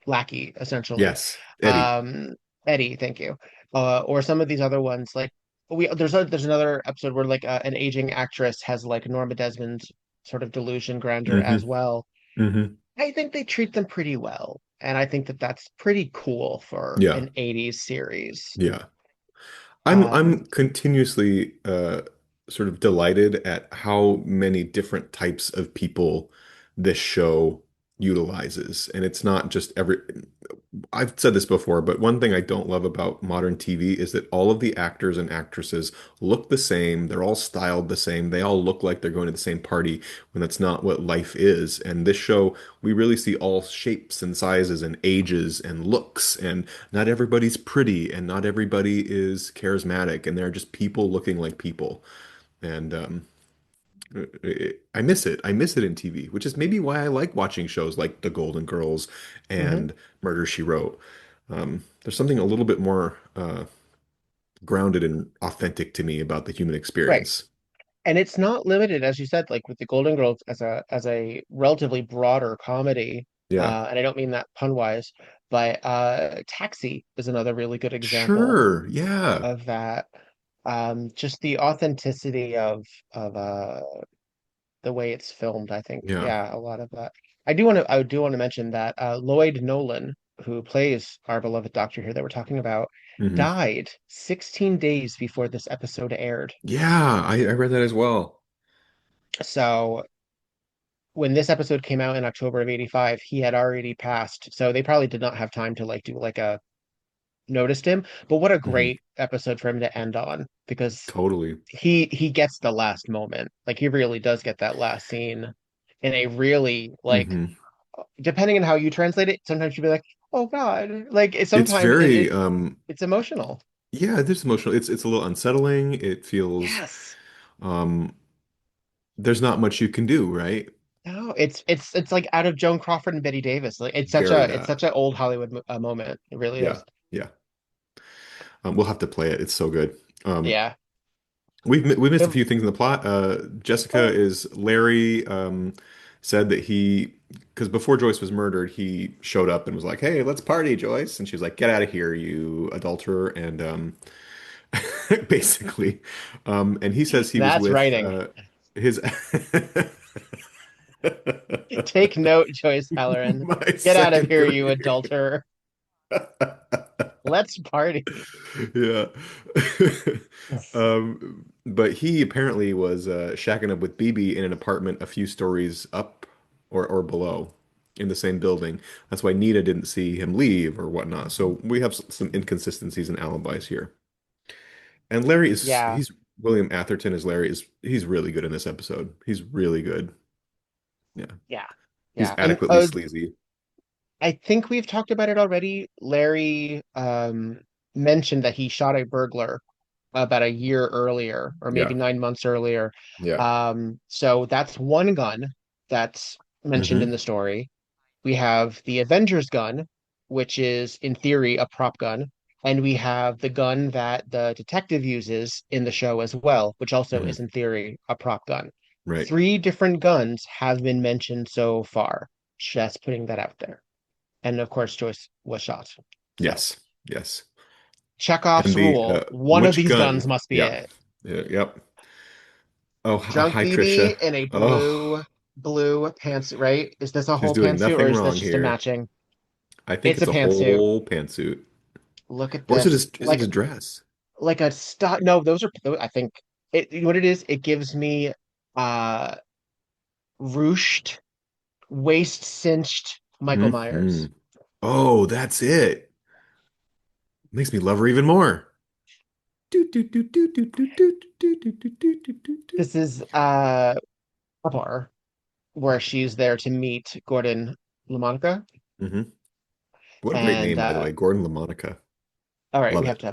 lackey essentially, Yes. Eddie. um Eddie, thank you, or some of these other ones like there's another episode where like an aging actress has like Norma Desmond's sort of delusion grandeur as Hmm. well. Hmm. I think they treat them pretty well, and I think that that's pretty cool for Yeah. an 80s series. Yeah. I'm um continuously sort of delighted at how many different types of people this show utilizes. And it's not just every I've said this before, but one thing I don't love about modern TV is that all of the actors and actresses look the same. They're all styled the same. They all look like they're going to the same party when that's not what life is. And this show, we really see all shapes and sizes and ages and looks. And not everybody's pretty and not everybody is charismatic. And they're just people looking like people. And I miss it. I miss it in TV, which is maybe why I like watching shows like The Golden Girls mhm, and Murder, She Wrote. There's something a little bit more grounded and authentic to me about the human right. experience. And it's not limited, as you said, like with the Golden Girls as a relatively broader comedy. Yeah. And I don't mean that pun wise, but Taxi is another really good example Sure. Yeah. of that. Just the authenticity of the way it's filmed, I think. Yeah. Yeah, a lot of that. I do want to mention that Lloyd Nolan, who plays our beloved doctor here that we're talking about, Hmm. died 16 days before this episode aired. Yeah, I read that as well. So when this episode came out in October of 85, he had already passed. So they probably did not have time to like do like a noticed him. But what a Hmm. great episode for him to end on because Totally. he gets the last moment. Like he really does get that last scene in a really like Hmm. depending on how you translate it, sometimes you'll be like, oh God. Like It's sometimes very it's emotional. yeah, there's emotional. It's a little unsettling. It feels Yes. um there's not much you can do, right? No, it's like out of Joan Crawford and Betty Davis. Like Very it's that. such an old Hollywood moment. It really Yeah. is. Yeah. We'll have to play it. It's so good. Um, Yeah. we missed a Um, few things in the plot. Jessica oh, is Larry said that he because before Joyce was murdered, he showed up and was like, "Hey, let's party, Joyce." And she was like, "Get out of here, you adulterer." And basically, and he says he was that's with writing. his Take note, Joyce Halloran. my Get out of second here, you grade. adulterer. Let's party. Yeah. But he apparently was shacking up with Bibi in an apartment a few stories up or below in the same building. That's why Nita didn't see him leave or whatnot. So we have some inconsistencies and alibis here. And Larry is Yeah, he's William Atherton as Larry is he's really good in this episode. He's really good. Yeah. yeah, He's yeah. And adequately sleazy. I think we've talked about it already. Larry mentioned that he shot a burglar about a year earlier, or maybe Yeah. 9 months earlier. Yeah. So that's one gun that's mentioned in Hmm. the story. We have the Avengers gun, which is in theory a prop gun, and we have the gun that the detective uses in the show as well, which also Hmm. is in theory a prop gun. Right. Three different guns have been mentioned so far. Just putting that out there. And of course, Joyce was shot. So Yes. Yes. Chekhov's And the rule, one of which these guns gun? must be Yeah. it. Yeah. Yep. Oh, Drunk hi, Tricia. BB in a Oh, blue pantsuit, right? Is this a she's whole doing pantsuit or nothing is this wrong just a here. matching? I think It's a it's a pantsuit. whole pantsuit. Look at Or this. is it a dress? Like a stock. No, I think what it is, it gives me uh ruched, waist cinched Michael Hmm. Myers. Oh, that's it. Makes me love her even more. Do, do, do, do, do, do, do, do, do, do, do, do, do, do. This is a bar where she's there to meet Gordon LaMonica. Hmm. What a great And name, by the way, Gordon LaMonica. all right, Love it. we have to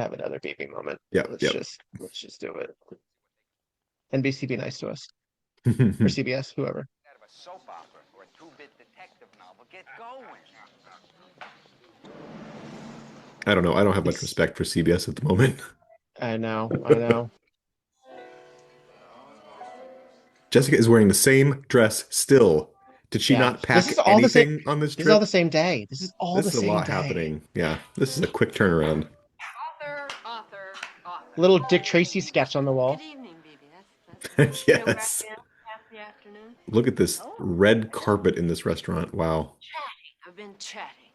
have another baby moment. Yep, yep. Let's just do it. NBC be nice to us. Or CBS, whoever. Out of a soap opera or a two-bit detective novel. Get going. I don't know. I don't have much It's respect for CBS at the moment. I know. Jessica is wearing the same dress still. Did she Yeah. not pack anything on this This is all the trip? same day. This is all the This is a same lot day. happening. Yeah, this is a quick turnaround. Author. Little Dick Tracy sketch on the Good wall. evening, Bibi. That's still back Yes. in half the afternoon. Look at this Oh, red carpet in this restaurant. Wow. I've been chatting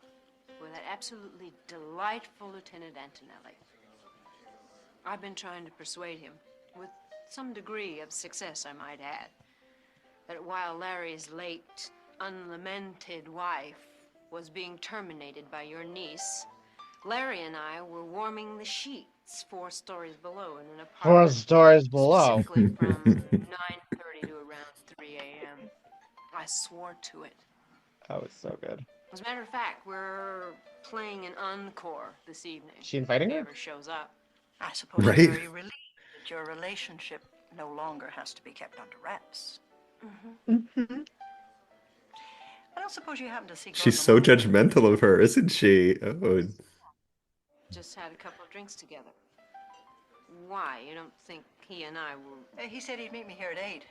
with that absolutely delightful Lieutenant Antonelli. I've been trying to persuade him, with some degree of success, I might add, that while Larry's late, unlamented wife was being terminated by your niece, Larry and I were warming the sheets 4 stories below in an 4 apartment, stories below. specifically from 9:30 to around 3 a.m. I swore to it. Oh, it's so good. As a matter of fact, we're playing an encore this evening. She inviting if he her? ever shows up. I suppose Right? you're very relieved that your relationship no longer has to be kept under wraps. Mm-hmm. I don't suppose you happen to see She's Gordon so Lamont. judgmental of her, isn't she? Oh, Just had a couple of drinks together. Why? You don't think he and I will... He said he'd meet me here at 8.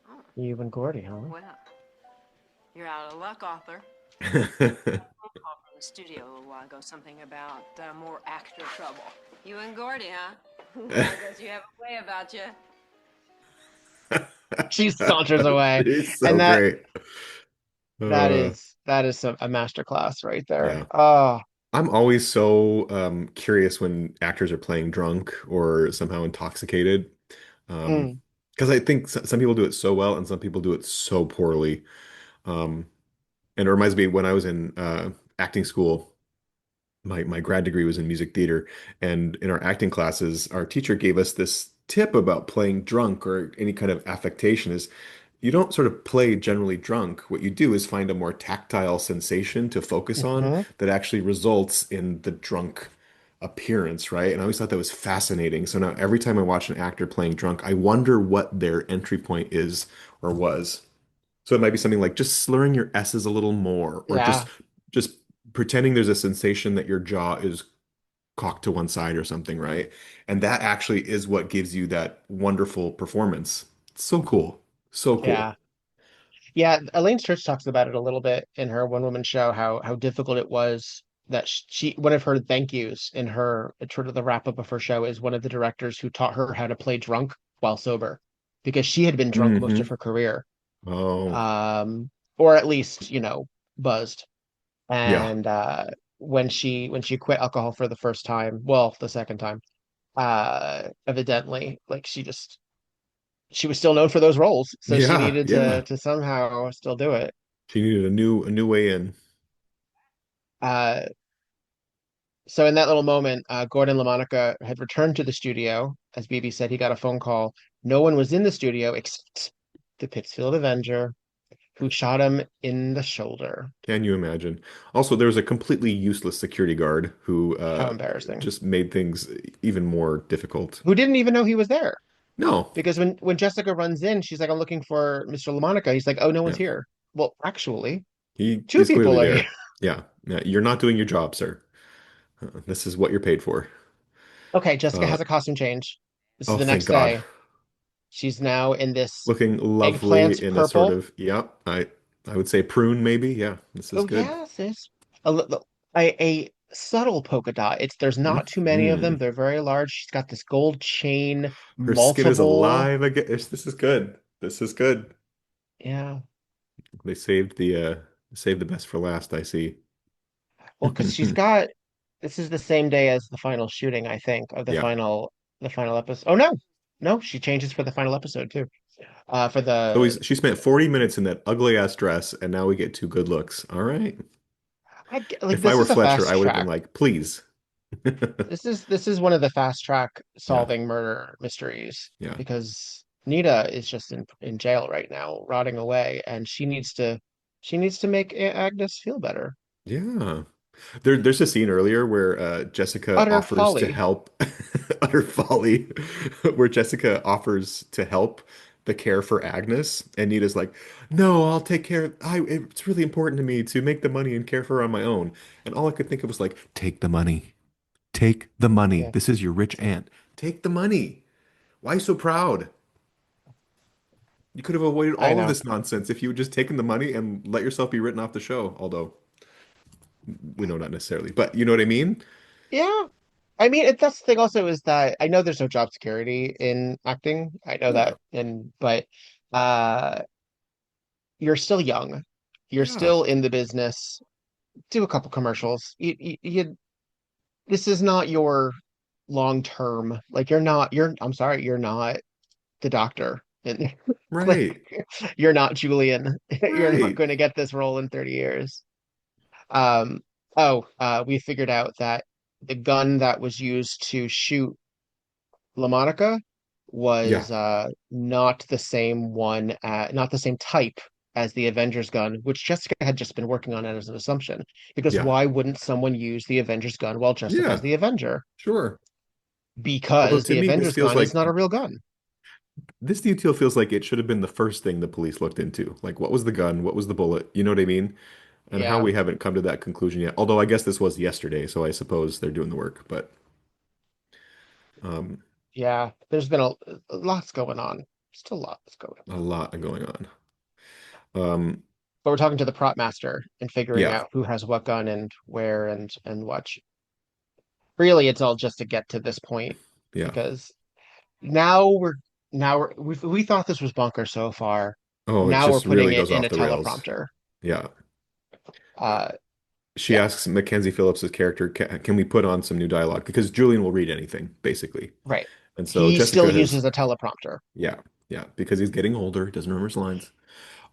Oh, You and Gordy, huh? well. You're out of luck, author. Phone call from the studio a little while ago, something about more actor trouble. You and Gordy, huh? I guess you have a way about you. She saunters away. She's so And great. that Uh, is that is a master class right there. Yeah. Oh, I'm always so curious when actors are playing drunk or somehow intoxicated. Um, mm, because I think some people do it so well and some people do it so poorly. Um, and it reminds me when I was in acting school, my grad degree was in music theater, and in our acting classes, our teacher gave us this tip about playing drunk or any kind of affectation is you don't sort of play generally drunk. What you do is find a more tactile sensation to focus on hmm. that actually results in the drunk appearance, right? And I always thought that was fascinating. So now every time I watch an actor playing drunk, I wonder what their entry point is or was. So it might be something like just slurring your S's a little more, or Yeah, just pretending there's a sensation that your jaw is cocked to one side or something, right? And that actually is what gives you that wonderful performance. It's so cool. So cool. yeah. Yeah, Elaine Stritch talks about it a little bit in her one woman show, how difficult it was that she one of her thank yous in her sort of the wrap up of her show is one of the directors who taught her how to play drunk while sober because she had been drunk most of Hmm. her career. Oh, Um, or at least, buzzed. yeah. And when she quit alcohol for the first time, well, the second time, evidently, like she was still known for those roles, so she Yeah, needed to yeah. to somehow still do it. She needed a new way in. Uh, so in that little moment, Gordon LaMonica had returned to the studio. As Bibi said, he got a phone call. No one was in the studio except the Pittsfield Avenger, who shot him in the shoulder. Can you imagine? Also, there was a completely useless security guard who How embarrassing. just made things even more difficult. Who didn't even know he was there. No. Because when Jessica runs in, she's like, I'm looking for Mr. LaMonica. He's like, oh, no one's Yeah. here. Well, actually, He two is clearly people are here. there. Yeah. Yeah. You're not doing your job, sir. This is what you're paid for. Okay, Jessica Uh, has a costume change. This is oh, the thank next God. day. She's now in this Looking lovely eggplant in a sort purple. of, yeah, I would say prune maybe. Yeah, this is Oh good. yes, it's a subtle polka dot. There's not too many of them. Hmm. They're very large. She's got this gold chain, Her skin is multiple. alive again. This is good. This is good. Yeah. They saved the best for last, I see. Well, because she's got this is the same day as the final shooting, I think, of Yeah. the final episode. Oh no. No, she changes for the final episode too. For So the she spent 40 minutes in that ugly ass dress and now we get two good looks. All right. like If I this were is a Fletcher, fast I would have been track. like, please. This is one of the fast track Yeah. solving murder mysteries Yeah. because Nita is just in jail right now, rotting away, and she needs to make Agnes feel better. Yeah. There's a scene earlier where Jessica Utter offers to folly. help, utter folly, where Jessica offers to help the care for Agnes, and Nita's like, "No, I'll take care. It's really important to me to make the money and care for her on my own." And all I could think of was like, "Take the money. Take the money. Yeah, This is your rich aunt. Take the money. Why so proud? You could have avoided I all of know. this nonsense if you had just taken the money and let yourself be written off the show. Although we know not necessarily, but you know what I mean? Yeah. I mean, that's the thing also is that I know there's no job security in acting. I know Yeah. that, but uh, you're still young. You're Yeah. still in the business. Do a couple commercials. This is not your long term. Like I'm sorry, you're not the doctor. And Right. like you're not Julian. You're not Right. going to get this role in 30 years. Um, we figured out that the gun that was used to shoot LaMonica Yeah. was not the same not the same type as the Avengers gun, which Jessica had just been working on as an assumption. Because Yeah. why wouldn't someone use the Avengers gun while Jessica's Yeah. the Avenger? Sure. Although Because to the me, this Avengers feels gun is like not a real gun. this detail feels like it should have been the first thing the police looked into. Like, what was the gun? What was the bullet? You know what I mean? And how Yeah, we haven't come to that conclusion yet. Although I guess this was yesterday, so I suppose they're doing the work. But um, yeah. There's been lots going on. Still lots going a on. lot going on. Um, But we're talking to the prop master and figuring yeah. out who has what gun and where and what. Really, it's all just to get to this point Yeah. because now we thought this was bunker so far. Oh, it Now we're just putting really it goes in off a the rails. teleprompter. Yeah. Uh, She yeah, asks Mackenzie Phillips's character, can we put on some new dialogue? Because Julian will read anything, basically. right. And so He still Jessica has, uses a teleprompter. yeah, yeah, because he's getting older, he doesn't remember his lines.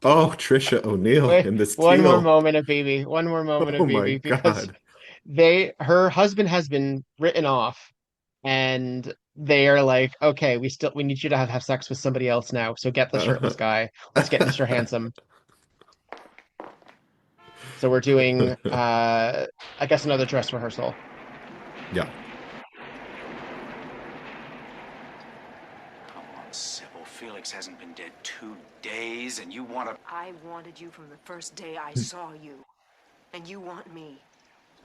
Oh, Tricia O'Neil Wait, in this one more teal. moment of Bibi. One more moment Oh of my Bibi because God. her husband has been written off, and they are like, okay, we need you to have sex with somebody else now. So get the shirtless guy. Let's get Mr. Handsome. So we're doing I guess another dress rehearsal. Yeah. Come on, Sybil. Felix hasn't been dead 2 days, and you want to... I wanted you from the first day I saw you. And you want me.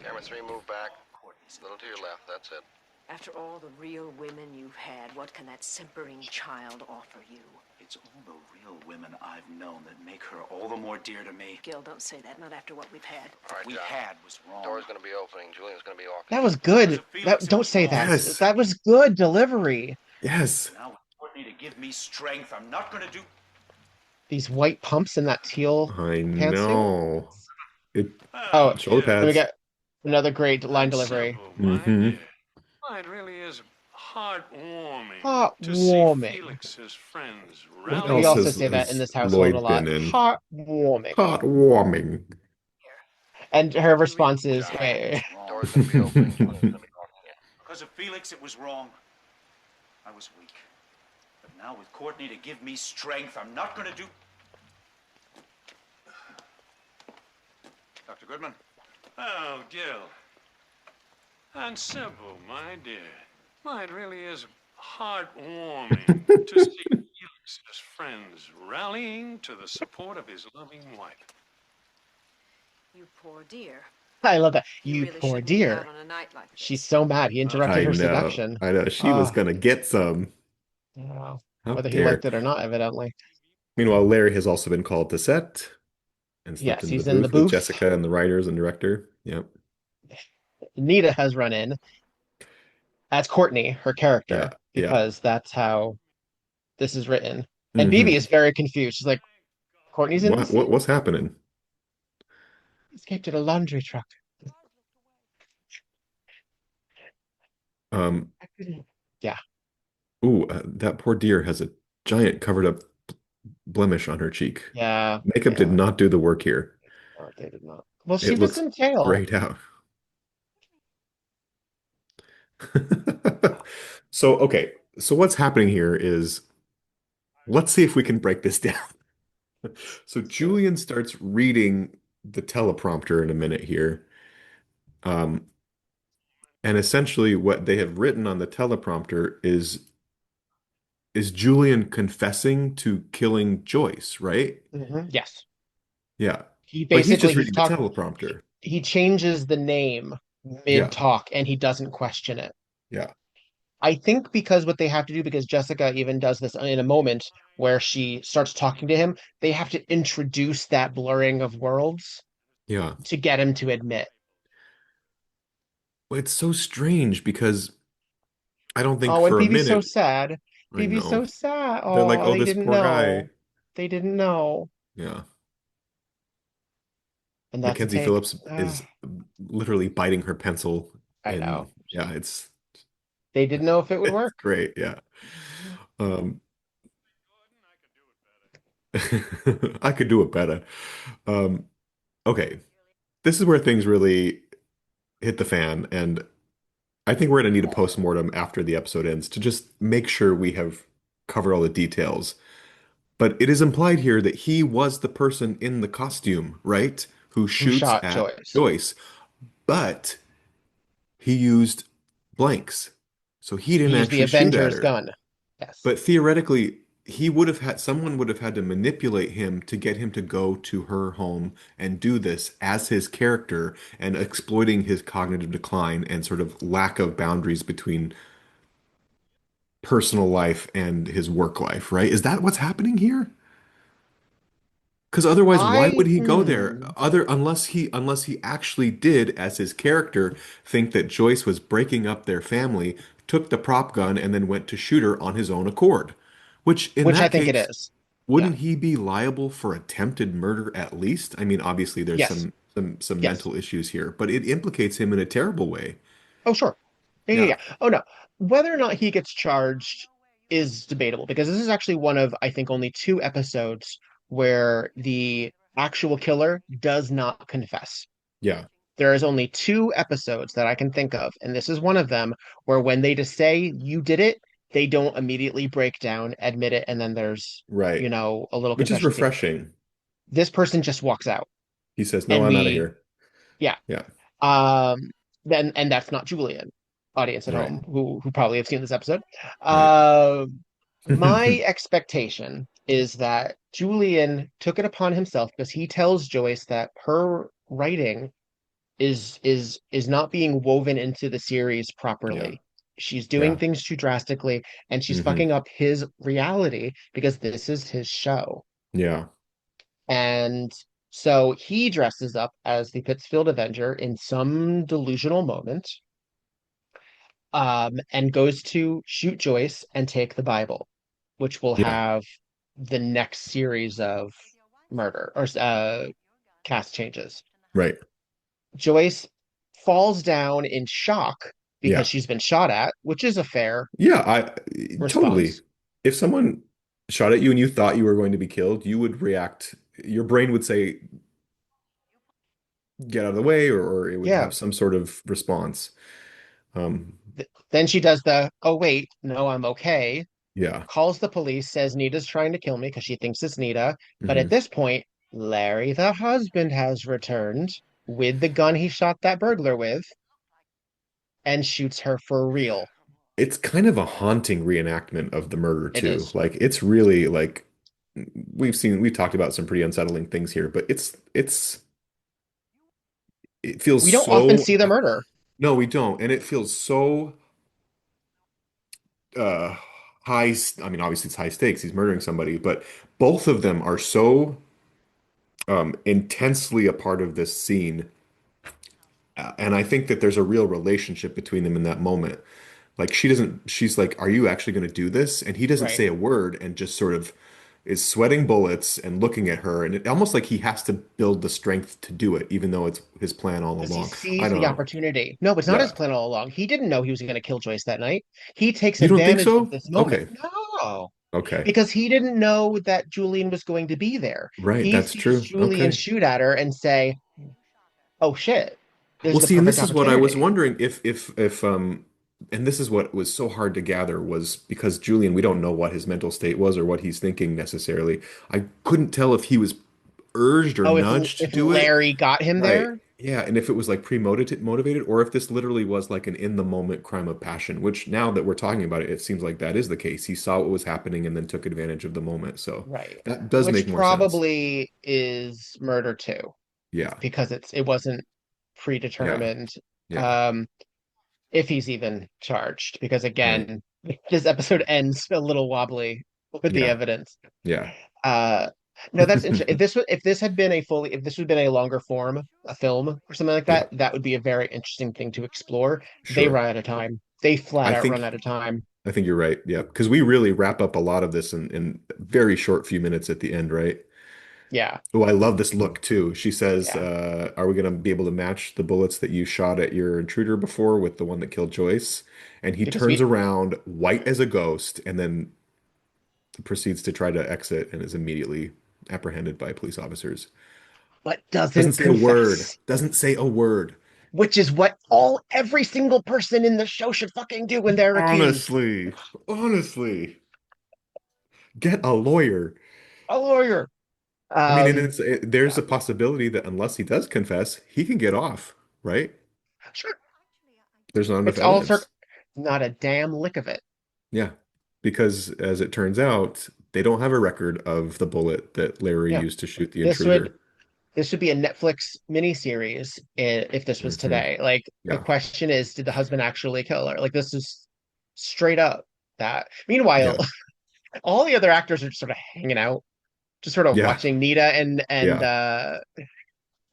Camera 3, move back. A little to your left, that's it. After all the real women you've had, what can that simpering child offer you? It's all the real women I've known that make her all the more dear to me. Gil, don't say that. Not after what we've had. All right, We John. had was wrong. Door's gonna be opening. Julian's gonna be walking. That was good. Don't say that. Yes. That was good delivery. Yes. Now, with Courtney to give me strength, I'm not going to do... These white pumps in that teal I pantsuit. know. It Oh, shoulder then we pads. get another great line delivery. Mm-hmm. It really is heartwarming to see Heartwarming. Felix's friends What rally. We else also has, say that has in this household a Lloyd lot. been in? Heartwarming. Heartwarming. And her response is, John, wait, door's gonna be opening. Julian's gonna be walking in. Because of Felix, it was wrong. I was weak. But now with Courtney to give me strength, I'm not going to do... Dr. Goodman? Oh, Gil. And Sybil, my dear. It really is heartwarming to see Felix's friends rallying to the support of his loving wife. You poor dear. I love that. You You really poor shouldn't be out dear. on a night like this. She's so mad. He interrupted I her know. seduction. I know. She was Ah. gonna get some. Yeah. How Whether he dare. liked it or not, evidently. Meanwhile, Larry has also been called to set and slept Yes, in the he's in the booth with booth. Jessica and the writers and director. Yep. Nita has run in as Courtney, her Yeah. character, Yeah. because that's how this is written. And Bibi Hmm. is very confused. She's like, Courtney's in the scene? What's happening? Escaped in a laundry truck. Um. Yeah. Ooh, that poor deer has a giant covered up blemish on her cheek. Yeah. Makeup did Yeah. not do the work here. Oh, they did not. Well, she It was looks in jail. grayed out. So, okay. So what's happening here is let's see if we can break this down. So Julian starts reading the teleprompter in a minute here. Um, and essentially what they have written on the teleprompter is Julian confessing to killing Joyce, right? Yes. Yeah. He But he's basically just reading the teleprompter. he changes the name Yeah. mid-talk and he doesn't question it. Yeah. I think because what they have to do, because Jessica even does this in a moment where she starts talking to him, they have to introduce that blurring of worlds Yeah. to get him to admit. Well, it's so strange because I don't think Oh, and for a Bibi's so minute sad. I Bibi's so know. sad. They're like, Oh, oh, they this didn't poor know. guy. They didn't know. Yeah. And that's a Mackenzie take. Phillips is literally biting her pencil I and know. yeah, it's They didn't know if it would it's work. great. Yeah. Um I could do it better. Um okay. This is where things really hit the fan, and I think we're gonna need a postmortem after the episode ends to just make sure we have covered all the details. But it is implied here that he was the person in the costume, right? Who Who shoots shot at Joyce? Joyce. But he used blanks. So he He didn't used the actually shoot at Avenger's her. gun. Yes. But theoretically, he would have had someone would have had to manipulate him to get him to go to her home and do this as his character and exploiting his cognitive decline and sort of lack of boundaries between personal life and his work life, right? Is that what's happening here? Because otherwise, why I would he go there? hmm. Unless he actually did, as his character, think that Joyce was breaking up their family, took the prop gun, and then went to shoot her on his own accord. Which, in Which I that think it case, is. Yeah. wouldn't he be liable for attempted murder at least? I mean, obviously, there's Yes. some some Yes. mental issues here, but it implicates him in a terrible way. Oh, sure. Yeah, yeah, Yeah. yeah. Oh, no. Whether or not he gets charged is debatable because this is actually one of, I think, only two episodes where the actual killer does not confess. Yeah. There is only two episodes that I can think of, and this is one of them where when they just say you did it, they don't immediately break down, admit it, and then there's, Right. a little Which is confession scene. refreshing. This person just walks out, He says, "No, and I'm out of here." yeah, Yeah. um, then and that's not Julian. Audience at Right. home who probably have seen this episode. Right. My expectation is that Julian took it upon himself because he tells Joyce that her writing is not being woven into the series Yeah. properly. She's doing Yeah. things too drastically and she's Hmm. fucking up his reality because this is his show. Yeah. And so he dresses up as the Pittsfield Avenger in some delusional moment, and goes to shoot Joyce and take the Bible, which will Yeah. have the next series of murder or cast changes. Right. Joyce falls down in shock because Yeah. she's been shot at, which is a fair Yeah. I totally. response. If someone shot at you and you thought you were going to be killed, you would react. Your brain would say, "Get out of the way," or it would Yeah. have some sort of response. Um, Then she does the, oh, wait, no, I'm okay. yeah. Calls the police, says Nita's trying to kill me because she thinks it's Nita. But at Hmm. this point, Larry, the husband, has returned with the gun he shot that burglar with and shoots her for real. It's kind of a haunting reenactment of the murder It too. is. Like it's really like we've talked about some pretty unsettling things here, but it feels We don't often so see the murder. no, we don't. And it feels so uh I mean, obviously it's high stakes. He's murdering somebody, but both of them are so intensely a part of this scene. And I think that there's a real relationship between them in that moment. Like she's like, "Are you actually going to do this?" And he doesn't Right. say a word and just sort of is sweating bullets and looking at her. And it almost like he has to build the strength to do it, even though it's his plan all Because he along. I sees don't the know. opportunity. No, it's not his Yeah. plan all along. He didn't know he was going to kill Joyce that night. He takes You don't think advantage of so? this moment. Okay. No, Okay. because he didn't know that Julian was going to be there. Right. He That's sees true. Julian Okay. shoot at her and say, oh shit, this Well, is the see, and perfect this is what I was opportunity. wondering if and this is what was so hard to gather was because Julian, we don't know what his mental state was or what he's thinking necessarily. I couldn't tell if he was urged or Oh, nudged to if do it. Larry got him Right. there, Yeah, and if it was like motivated, or if this literally was like an in the moment crime of passion, which now that we're talking about it, it seems like that is the case. He saw what was happening and then took advantage of the moment. So right, that does which make more sense. probably is murder too, Yeah. because it wasn't Yeah. predetermined. Yeah. Um, if he's even charged, because Right. again, this episode ends a little wobbly with the Yeah. evidence. Yeah. Uh, no, that's interesting. If this had been if this had been a longer form, a film or something like Yeah. that, that would be a very interesting thing to explore. They Sure. run out of time. They flat I out run think out of time. I think you're right. Yeah. Because we really wrap up a lot of this in very short few minutes at the end, right? Yeah, Oh, I love this look too. She says, yeah. "Are we going to be able to match the bullets that you shot at your intruder before with the one that killed Joyce?" And he Because turns around, white as a ghost, and then proceeds to try to exit and is immediately apprehended by police officers. but Doesn't doesn't say a word. confess, Doesn't say a word. which is what every single person in the show should fucking do when they're accused. Honestly, honestly, get a lawyer. A lawyer. I mean, and Um, there's yeah, a possibility that unless he does confess, he can get off, right? sure. There's not enough It's all evidence. not a damn lick of it. Yeah, because as it turns out, they don't have a record of the bullet that Larry Yeah, used to shoot the this would intruder. this would be a Netflix miniseries if this was Hmm. today. Like the Yeah, question is, did the husband actually kill her? Like this is straight up that. Meanwhile, yeah, all the other actors are just sort of hanging out, just sort of yeah, watching Nita yeah.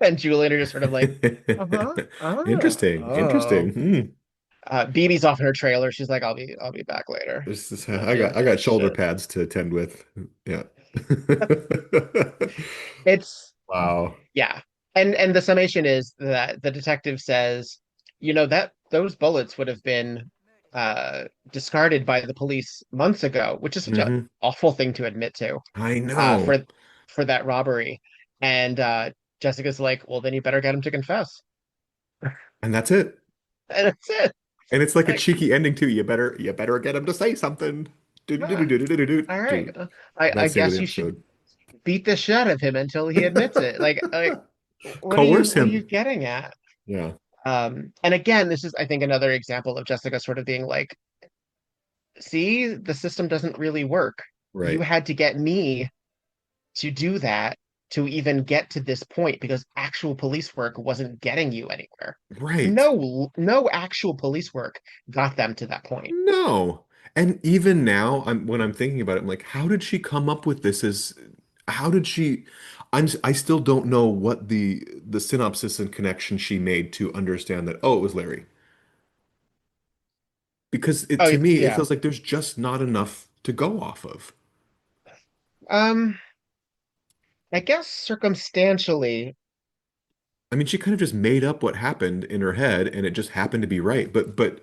and Julian are just sort of like, uh-huh, Interesting, oh. interesting. Hmm. Bibi's off in her trailer. She's like, I'll be back later. Not I dealing got with that shoulder shit. pads to attend with. Yeah. It's Wow. yeah. And the summation is that the detective says, that those bullets would have been discarded by the police months ago, which is such an Hmm. awful thing to admit to I uh, know. for for that robbery. And Jessica's like, well, then you better get him to confess. And that's it. And that's it. And it's like a Like, cheeky ending too. You better get him to say something. ah, all right. Do-do-do-do-do-do-do. I That's the end of guess the you should episode. beat the shit out of him until he admits it. Like Coerce what are you him. getting at? Yeah, And again, this is, I think, another example of Jessica sort of being like, see, the system doesn't really work. You right. had to get me to do that to even get to this point because actual police work wasn't getting you anywhere. Right. No actual police work got them to that point. No. And even now, when I'm thinking about it, I'm like, how did she come up with this how did she I still don't know what the synopsis and connection she made to understand that, oh, it was Larry. Because Oh, to me, it yeah. feels like there's just not enough to go off of. Um, I guess circumstantially, I mean, she kind of just made up what happened in her head and it just happened to be right. But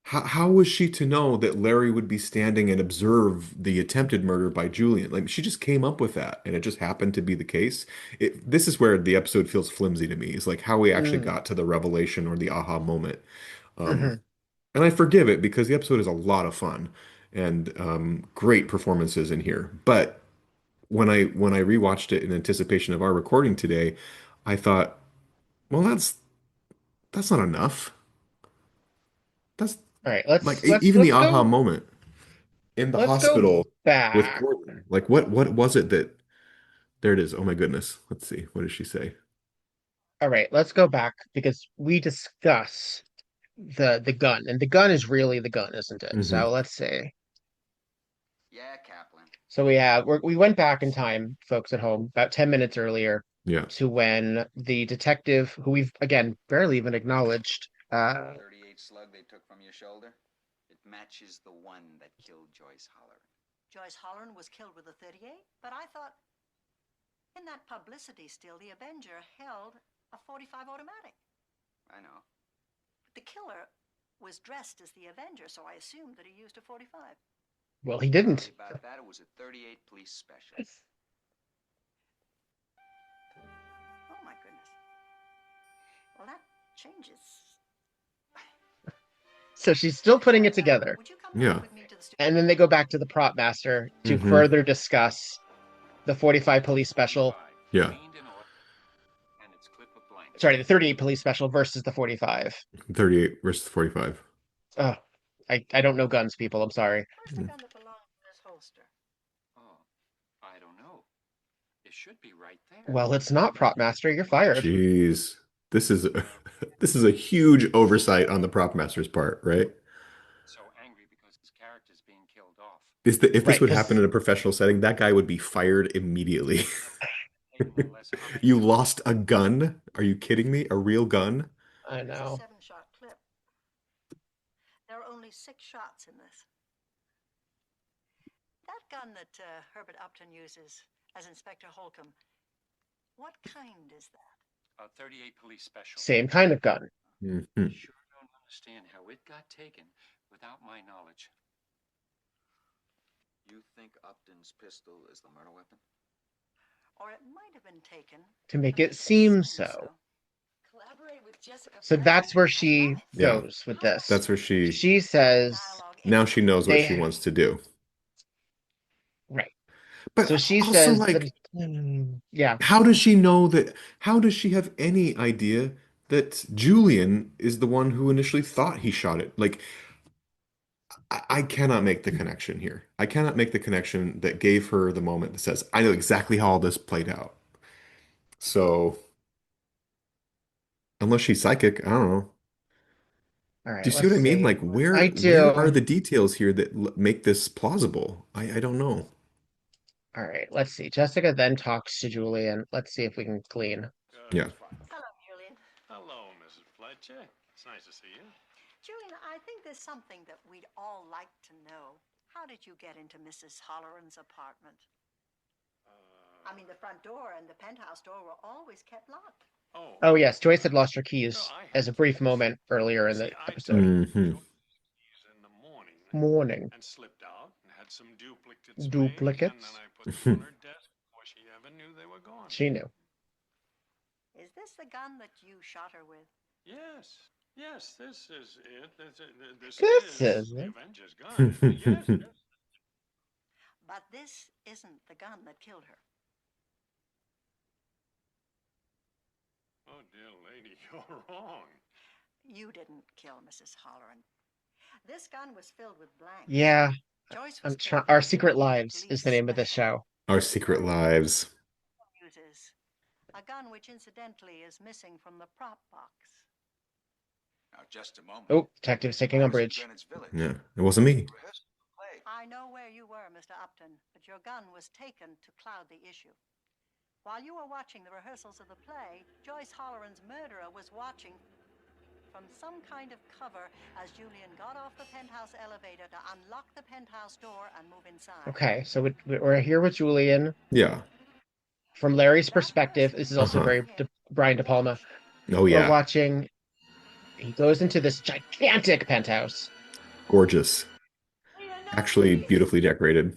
how was she to know that Larry would be standing and observe the attempted murder by Julian? Like she just came up with that and it just happened to be the case. This is where the episode feels flimsy to me. Is like how we actually mm, got to the revelation or the aha moment. Um, mhm. and I forgive it because the episode is a lot of fun and great performances in here. But when I rewatched it in anticipation of our recording today, I thought, well, that's not enough. That's All right, like let's let's even the let's aha go moment in the let's go hospital with back. Gordon. Like what was it that there it is. Oh my goodness. Let's see. What does she say? All right, let's go back because we discuss the gun, and the gun is really the gun, isn't it? Hmm. So let's see. Yeah, Kaplan. So we went back in time, folks at home, about 10 minutes earlier Yeah. to when the detective, who we've again barely even acknowledged, 38 slug they took from your shoulder? It matches the one that killed Joyce Holleran. Joyce Holleran was killed with a 38, but I thought in that publicity still the Avenger held a 45 automatic. I know. But the killer was dressed as the Avenger, so I assumed that he used a 45. well, he didn't. Sorry about that. It was a 38 police special. Oh my goodness. Well, that changes. So she's still putting it together. Would you come Yeah. back with me to the studio? And then they go back to the prop master to Hmm. further discuss the 45 police special. Yeah. And its clip of blank. Sorry, the 38 police special versus the 45. 38 versus 45. Oh, I don't know guns, people. I'm sorry. Where's the gun that belongs in this holster? Oh, I don't know. It should be right there. Well, it's not prop master. You're fired. Jeez. This is this is a huge oversight on the prop master's part, right? So angry because his character's being killed off. If this Right, would happen because in a professional setting, that guy would be fired immediately. Taking less obvious. You lost a gun? Are you kidding me? A real gun? I It's a know. 7-shot clip. There are only 6 shots in this. That gun that Herbert Upton uses as Inspector Holcomb, what kind is that? A 38 police special. Same kind of gun. Mhm. Sure don't understand how it got taken without my knowledge. You think Upton's pistol is the murder weapon? Or it might have been taken To make it seem so. Collaborate with Jessica. So that's where she Yeah. goes with this. That's where She says, now she knows what They- she wants to do. right. But So she also, says like, that, yeah, how does she know that? How does she have any idea that Julian is the one who initially thought he shot it? Like, I cannot make the connection here. I cannot make the connection that gave her the moment that says, I know exactly how all this played out. So, unless she's psychic, I don't know. all Do right, you see what I let's mean? see. Like, I where are do. the details here that make this plausible? I don't know. All right, let's see. Jessica then talks to Julian. Let's see if we can glean. Yeah. Hello, Julian. Hello, Mrs. Fletcher. It's nice to see you. Julian, I think there's something that we'd all like to know. How did you get into Mrs. Holleran's apartment? I mean, the front door and the penthouse door were always kept locked. Oh, Oh yes, Joyce had lost her so keys I as had a brief keys. moment earlier You in see, the I took episode. Hmm. Joyce's keys in the morning Morning. and slipped out and had some duplicates made, and then Duplicates. I put them on her desk before she ever knew they were gone. She knew. Is this the gun that you shot her with? Yes, yes, this is it. This This is is the it. Avenger's gun, isn't it? Yes, yes. But this isn't the gun that killed her. Oh, dear lady, you're wrong. You didn't kill Mrs. Holleran. This gun was filled with blanks. Yeah, Joyce I'm was trying. killed Our with a Secret 38 Lives is police the name of this special. show. Our Secret Lives. Uses a gun which incidentally is missing from the prop box. Now, just a moment. Oh, detective's taking I was in umbrage. Greenwich Village. Yeah, it wasn't me. Rehearsal for the play. I know where you were, Mr. Upton, but your gun was taken to cloud the issue. While you were watching the rehearsals of the play, Joyce Holleran's murderer was watching from some kind of cover as Julian got off the penthouse elevator to unlock the penthouse door and move inside. Okay, so we're here with Julian. Yeah. From Larry's perspective, this is also Uh-huh. very Brian De Palma. Oh We're yeah. watching. He goes into this gigantic penthouse. Gorgeous. Actually beautifully decorated.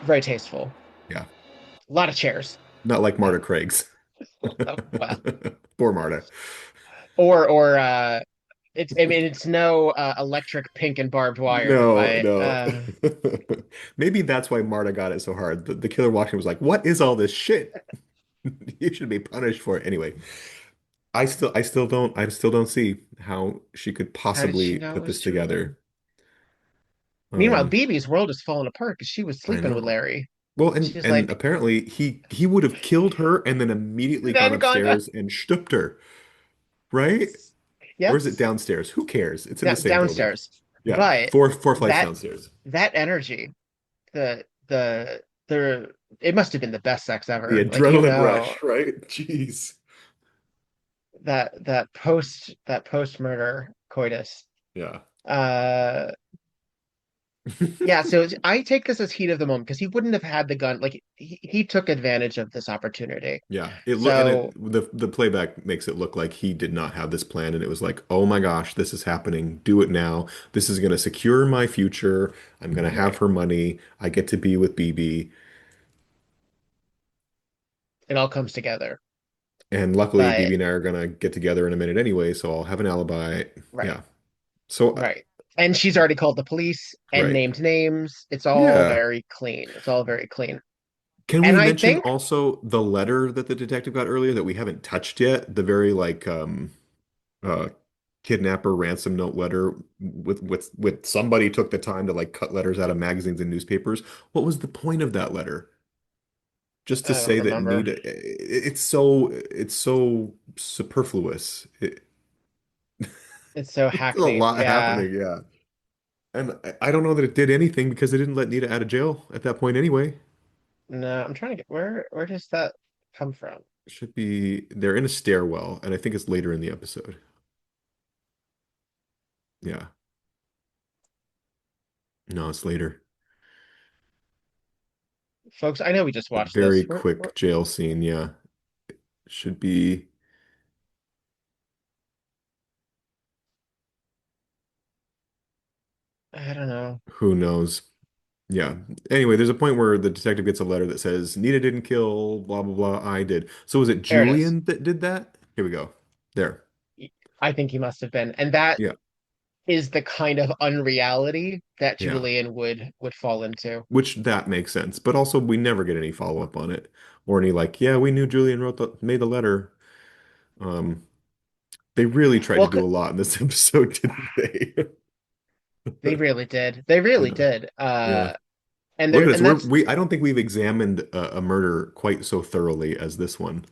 Very tasteful. Yeah. A lot of chairs. Not like Marta Craig's. Well, Poor Marta. or it's. I mean, it's no electric pink and barbed wire No, by. no. Maybe that's why Marta got it so hard. The killer watching was like, "What is all this shit? You should be punished for it." Anyway, I still don't see how she could How did she possibly know it put was this Julian? together. Meanwhile, Um, Bibi's world is falling apart because she was I sleeping with know. Larry. Well, and She's and like, apparently he would have killed her and then immediately gone then gone down. upstairs and stooped her, right? Or is it Yes, downstairs? Who cares? It's in the same building. downstairs. Yeah, But four flights that downstairs. that energy, the it must have been the best sex The ever. Like adrenaline rush, right? Jeez. that post murder coitus. Yeah. Uh yeah, so I take this as heat of the moment because he wouldn't have had the gun. Like he took advantage of this opportunity. Yeah. It look and So it the playback makes it look like he did not have this plan and it was like, "Oh my gosh, this is happening. Do it now. This is going to secure my future. I'm going to have right, her money. I get to be with BB." it all comes together. And luckily But BB and I are going to get together in a minute anyway, so I'll have an alibi. right, Yeah. So right. And she's already called the police and right. named names. It's all Yeah. very clean. It's all very clean. Can And we I mention think also the letter that the detective got earlier that we haven't touched yet? The very like uh kidnapper ransom note letter with somebody took the time to like cut letters out of magazines and newspapers. What was the point of that letter? Just to I don't say that remember. it's so superfluous. It's so It's a hackneyed. lot Yeah. happening, yeah. And I don't know that it did anything because they didn't let Nita out of jail at that point anyway. No, I'm trying to get where does that come from? Should be they're in a stairwell, and I think it's later in the episode. Yeah. No, it's later. Folks, I know we just A watched very this. quick jail scene, yeah. Should be I don't know. who knows. Yeah. Anyway, there's a point where the detective gets a letter that says Nita didn't kill, blah blah blah, I did. So was it There it is. Julian that did that? Here we go. There. I think he must have been. And that Yeah. is the kind of unreality that Yeah. Julian would fall into. Which that makes sense. But also we never get any follow-up on it. Or any like, yeah, we knew Julian made the letter. Um, they really tried to Well, do a lot in this episode, didn't they? they really did. They really Yeah. did. Yeah. And Look there at us. and that's I don't think we've examined a murder quite so thoroughly as this one.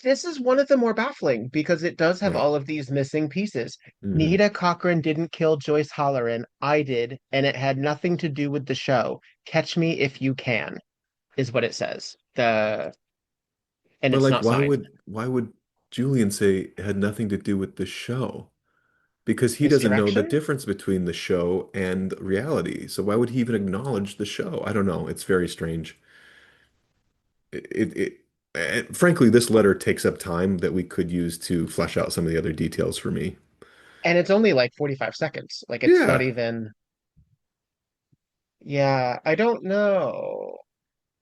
this is one of the more baffling because it does have Yeah. all of these missing pieces. Hmm. Nita Cochran didn't kill Joyce Holleran. I did, and it had nothing to do with the show. Catch me if you can, is what it says. And But it's like, not signed. why would Julian say it had nothing to do with the show? Because he doesn't know the Misdirection? difference between the show and reality. So why would he even acknowledge the show? I don't know. It's very strange. frankly, this letter takes up time that we could use to flesh out some of the other details for me. And it's only like 45 seconds. Like it's not Yeah, even, yeah, I don't know.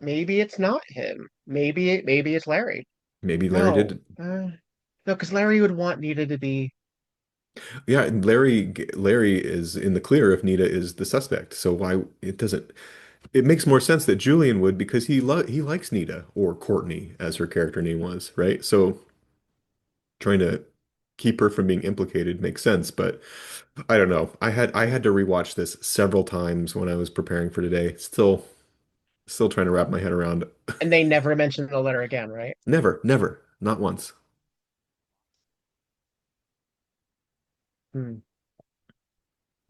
Maybe it's not him. Maybe it's Larry. maybe Larry No. did. No, because Larry would want Nita to be. Yeah, and Larry is in the clear if Nita is the suspect. So why it doesn't it makes more sense that Julian would because he likes Nita or Courtney as her character name was, right? So trying to keep her from being implicated makes sense, but I don't know. I had to rewatch this several times when I was preparing for today. Still trying to wrap my head around. And they never mention the letter again, right? Never, not once. Hmm.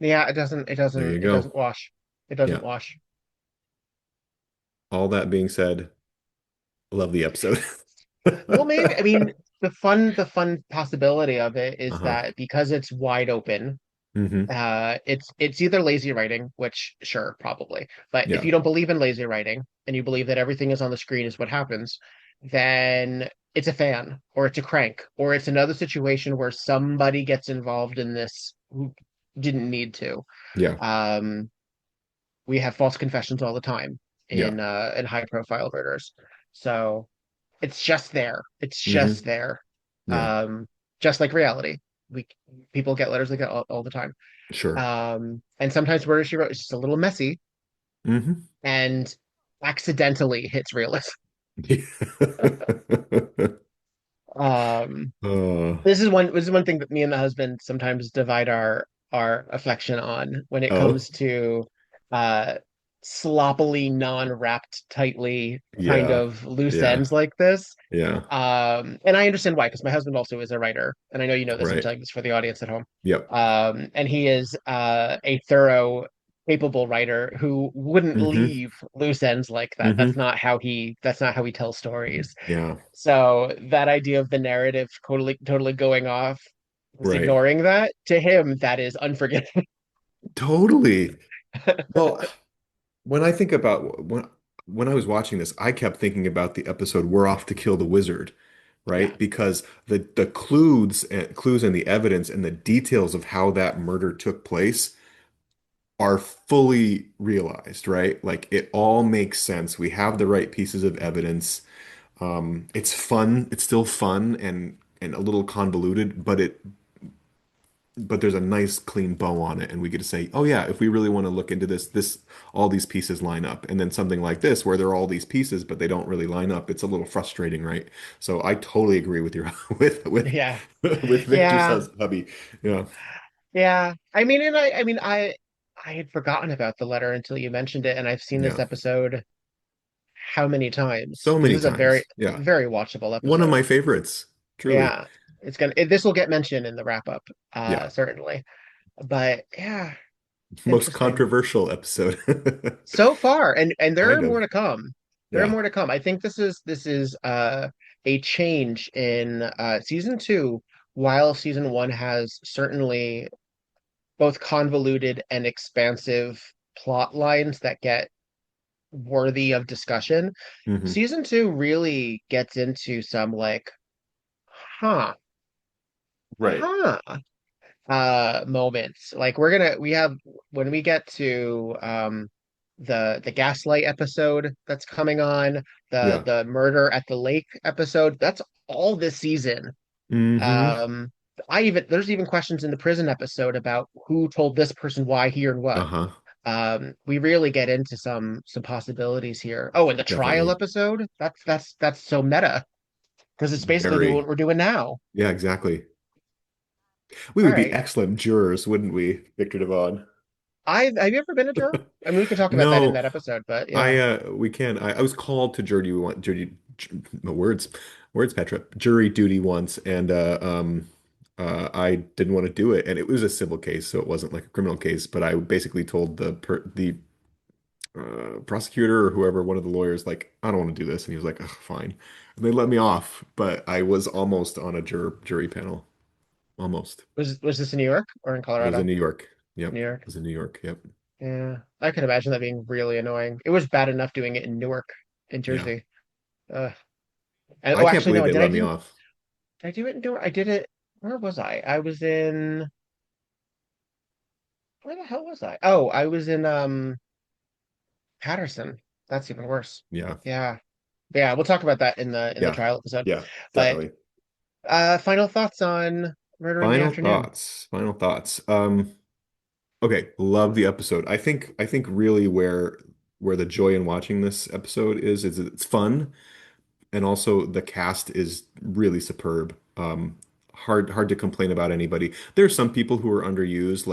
Yeah, There you it go. doesn't wash. It Yeah. doesn't wash. All that being said, love the episode. Well, maybe, I mean, the fun possibility of it is Uh-huh. that because it's wide open, Hmm. it's either lazy writing, which sure, probably. But if Yeah. you don't believe in lazy writing and you believe that everything is on the screen is what happens, then it's a fan or it's a crank or it's another situation where somebody gets involved in this who didn't need to. Yeah. Um, we have false confessions all the time Yeah. in high profile murders. So it's just there. It's Hmm. just there. Yeah. Um, just like reality. We people get letters like that all the time. Sure. And sometimes Murder She Wrote is just a little messy Hmm. and accidentally hits realism. Um, Uh, this is one thing that me and the husband sometimes divide our affection on when it oh, comes to uh sloppily non-wrapped tightly kind yeah. of loose Yeah. ends like this. Yeah. And I understand why, because my husband also is a writer, and I know you know this. I'm Right. telling this for the audience at home. Yep. And he is a thorough, capable writer who wouldn't Hmm. leave loose ends like that. Hmm. That's not how he tells stories. Yeah. So that idea of the narrative totally going off, just Right. ignoring that, to him, that is unforgiving. Totally. Well, when I think about when I was watching this, I kept thinking about the episode "We're Off to Kill the Wizard," Yeah. right? Because the clues and the evidence and the details of how that murder took place are fully realized, right? Like it all makes sense. We have the right pieces of evidence. It's fun. It's still fun and a little convoluted, but there's a nice clean bow on it, and we get to say, oh yeah, if we really want to look into this all these pieces line up. And then something like this, where there are all these pieces, but they don't really line up, it's a little frustrating, right? So I totally agree with your with Yeah. with Victor's Yeah. hubby. Yeah, Yeah. I had forgotten about the letter until you mentioned it, and I've seen this yeah, episode how many times? so This many is a times. Yeah, very watchable one of episode. my favorites, truly. Yeah. This will get mentioned in the wrap up, Yeah, certainly. But yeah, most interesting. controversial episode. So far, and there are Kind more of. to come. There are Yeah. more to come. I think this is a change in season two, while season one has certainly both convoluted and expansive plot lines that get worthy of discussion. Hmm. Season two really gets into some like, huh, Right. huh, moments. Like we have when we get to the gaslight episode that's coming on, Yeah. the murder at the lake episode, that's all this season. Hmm. Um, there's even questions in the prison episode about who told this person why here and what. Uh-huh. We really get into some possibilities here. Oh, and the trial Definitely. episode, that's so meta because it's basically doing what Very. we're doing now. Yeah, exactly. We All would be right. excellent jurors, wouldn't we, Victor Devon? I have you ever been a juror? I mean, we can talk about that in No, that episode, but I yeah. we can. I was called to no, words, Petra, jury duty once, and I didn't want to do it, and it was a civil case, so it wasn't like a criminal case. But I basically told the prosecutor or whoever, one of the lawyers, like, I don't want to do this, and he was like, "Ugh, fine," and they let me off. But I was almost on a jury panel, almost. Was this in New York or in It was in Colorado? New York. Yep, New it York. was in New York. Yep. Yeah. I could imagine that being really annoying. It was bad enough doing it in Newark, in Yeah. Jersey. Uh, and I oh, can't actually, believe no. they let me off. Did I do it? No, I did it. Where was I? I was in. Where the hell was I? Oh, I was in Patterson. That's even worse. Yeah. Yeah, yeah. We'll talk about that in the Yeah. trial episode. Yeah, But definitely. final thoughts on Murder in the Final Afternoon. thoughts. Final thoughts. Okay, love the episode. I think really where the joy in watching this episode is it's fun, and also the cast is really superb. Hard to complain about anybody. There's some people who are underused,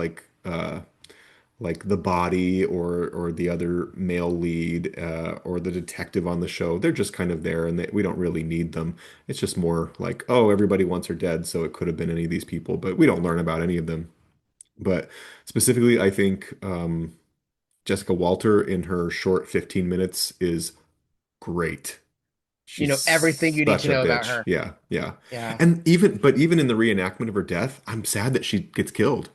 like the body or the other male lead or the detective on the show. They're just kind of there, and we don't really need them. It's just more like, oh, everybody wants her dead, so it could have been any of these people, but we don't learn about any of them. But specifically, I think Jessica Walter in her short 15 minutes is great. You She's know everything you need such to a know about bitch. her. Yeah, yeah. Yeah, And even in the reenactment of her death, I'm sad that she gets killed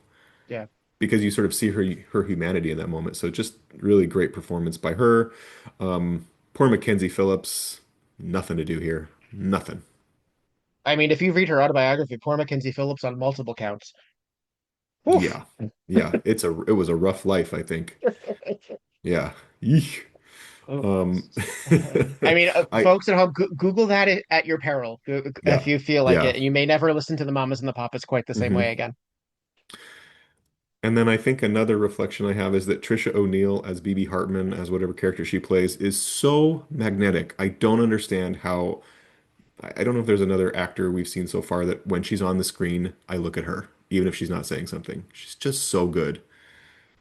yeah. because you sort of see her humanity in that moment. So just really great performance by her. Poor Mackenzie Phillips, nothing to do here. Nothing. I mean, if you read her autobiography, poor Mackenzie Phillips on multiple counts. Oof. Yeah. Yeah. It was a rough life, I think. Yeah. Yeesh. Oh. Um I mean, I folks at home, Google that at your peril if yeah. you feel like Yeah. it. You may never listen to the Mamas and the Papas quite the same way hmm again. And then I think another reflection I have is that Tricia O'Neil as Bibi Hartman, as whatever character she plays, is so magnetic. I don't understand how, I don't know if there's another actor we've seen so far that when she's on the screen, I look at her, even if she's not saying something. She's just so good.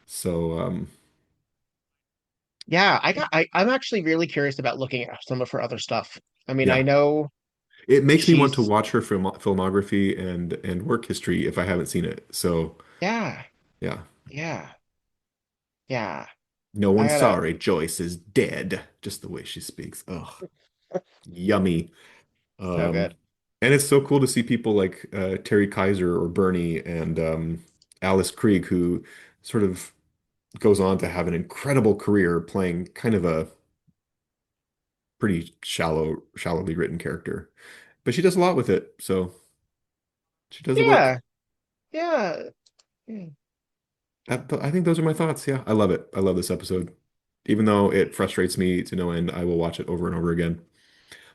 So, Yeah, I'm actually really curious about looking at some of her other stuff. I mean, I yeah, know it makes me want to she's watch her filmography and work history if I haven't seen it. So, yeah, yeah, yeah, yeah. no I one's gotta sorry. Joyce is dead. Just the way she speaks. Oh, yummy. so Um, good. and it's so cool to see people like Terry Kaiser or Bernie and Alice Krieg, who sort of goes on to have an incredible career playing kind of a pretty shallowly written character. But she does a lot with it, so she does the work. Yeah, yeah. Yeah. I think those are my thoughts. Yeah, I love it. I love this episode. Even though it frustrates me to no end, I will watch it over and over again.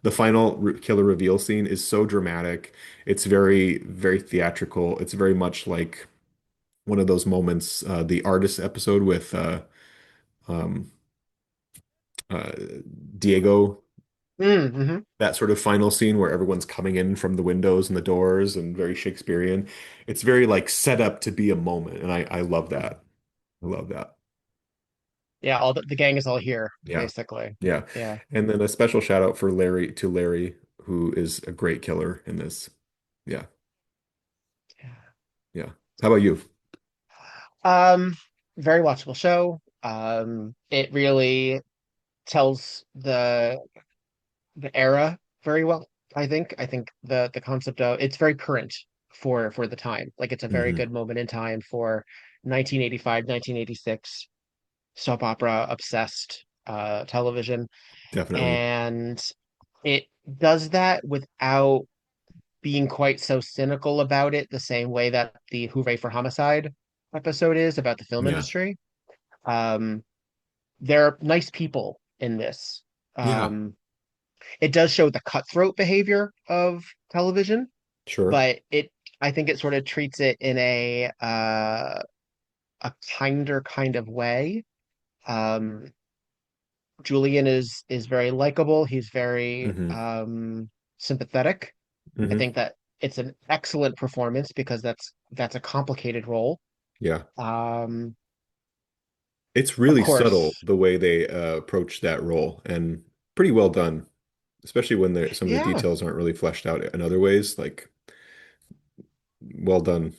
The final killer reveal scene is so dramatic. It's very theatrical. It's very much like one of those moments, the artist episode with um, uh, Diego, Mm-hmm. that sort of final scene where everyone's coming in from the windows and the doors and very Shakespearean. It's very like set up to be a moment, and I love that. I love that. Yeah, all the gang is all here, Yeah, basically. yeah. Yeah. And then a special shout out for Larry, who is a great killer in this. Yeah, Yeah. yeah. How about you? Um, very watchable show. It really tells the era very well. I think the concept of it's very current for the time. Like it's a very Hmm good moment in time for 1985, 1986 soap opera obsessed television, Definitely. and it does that without being quite so cynical about it, the same way that the Hooray for Homicide episode is about the film Yeah. industry. Um, there are nice people in this. Yeah. Um, it does show the cutthroat behavior of television, Sure. but I think it sort of treats it in a kinder kind of way. Um, Julian is very likable. He's very hmm sympathetic. I hmm think that it's an excellent performance because that's a complicated role. Yeah. Um, It's of really subtle course, the way they approach that role and pretty well done, especially when some of the yeah, details aren't really fleshed out in other ways. Like, well done.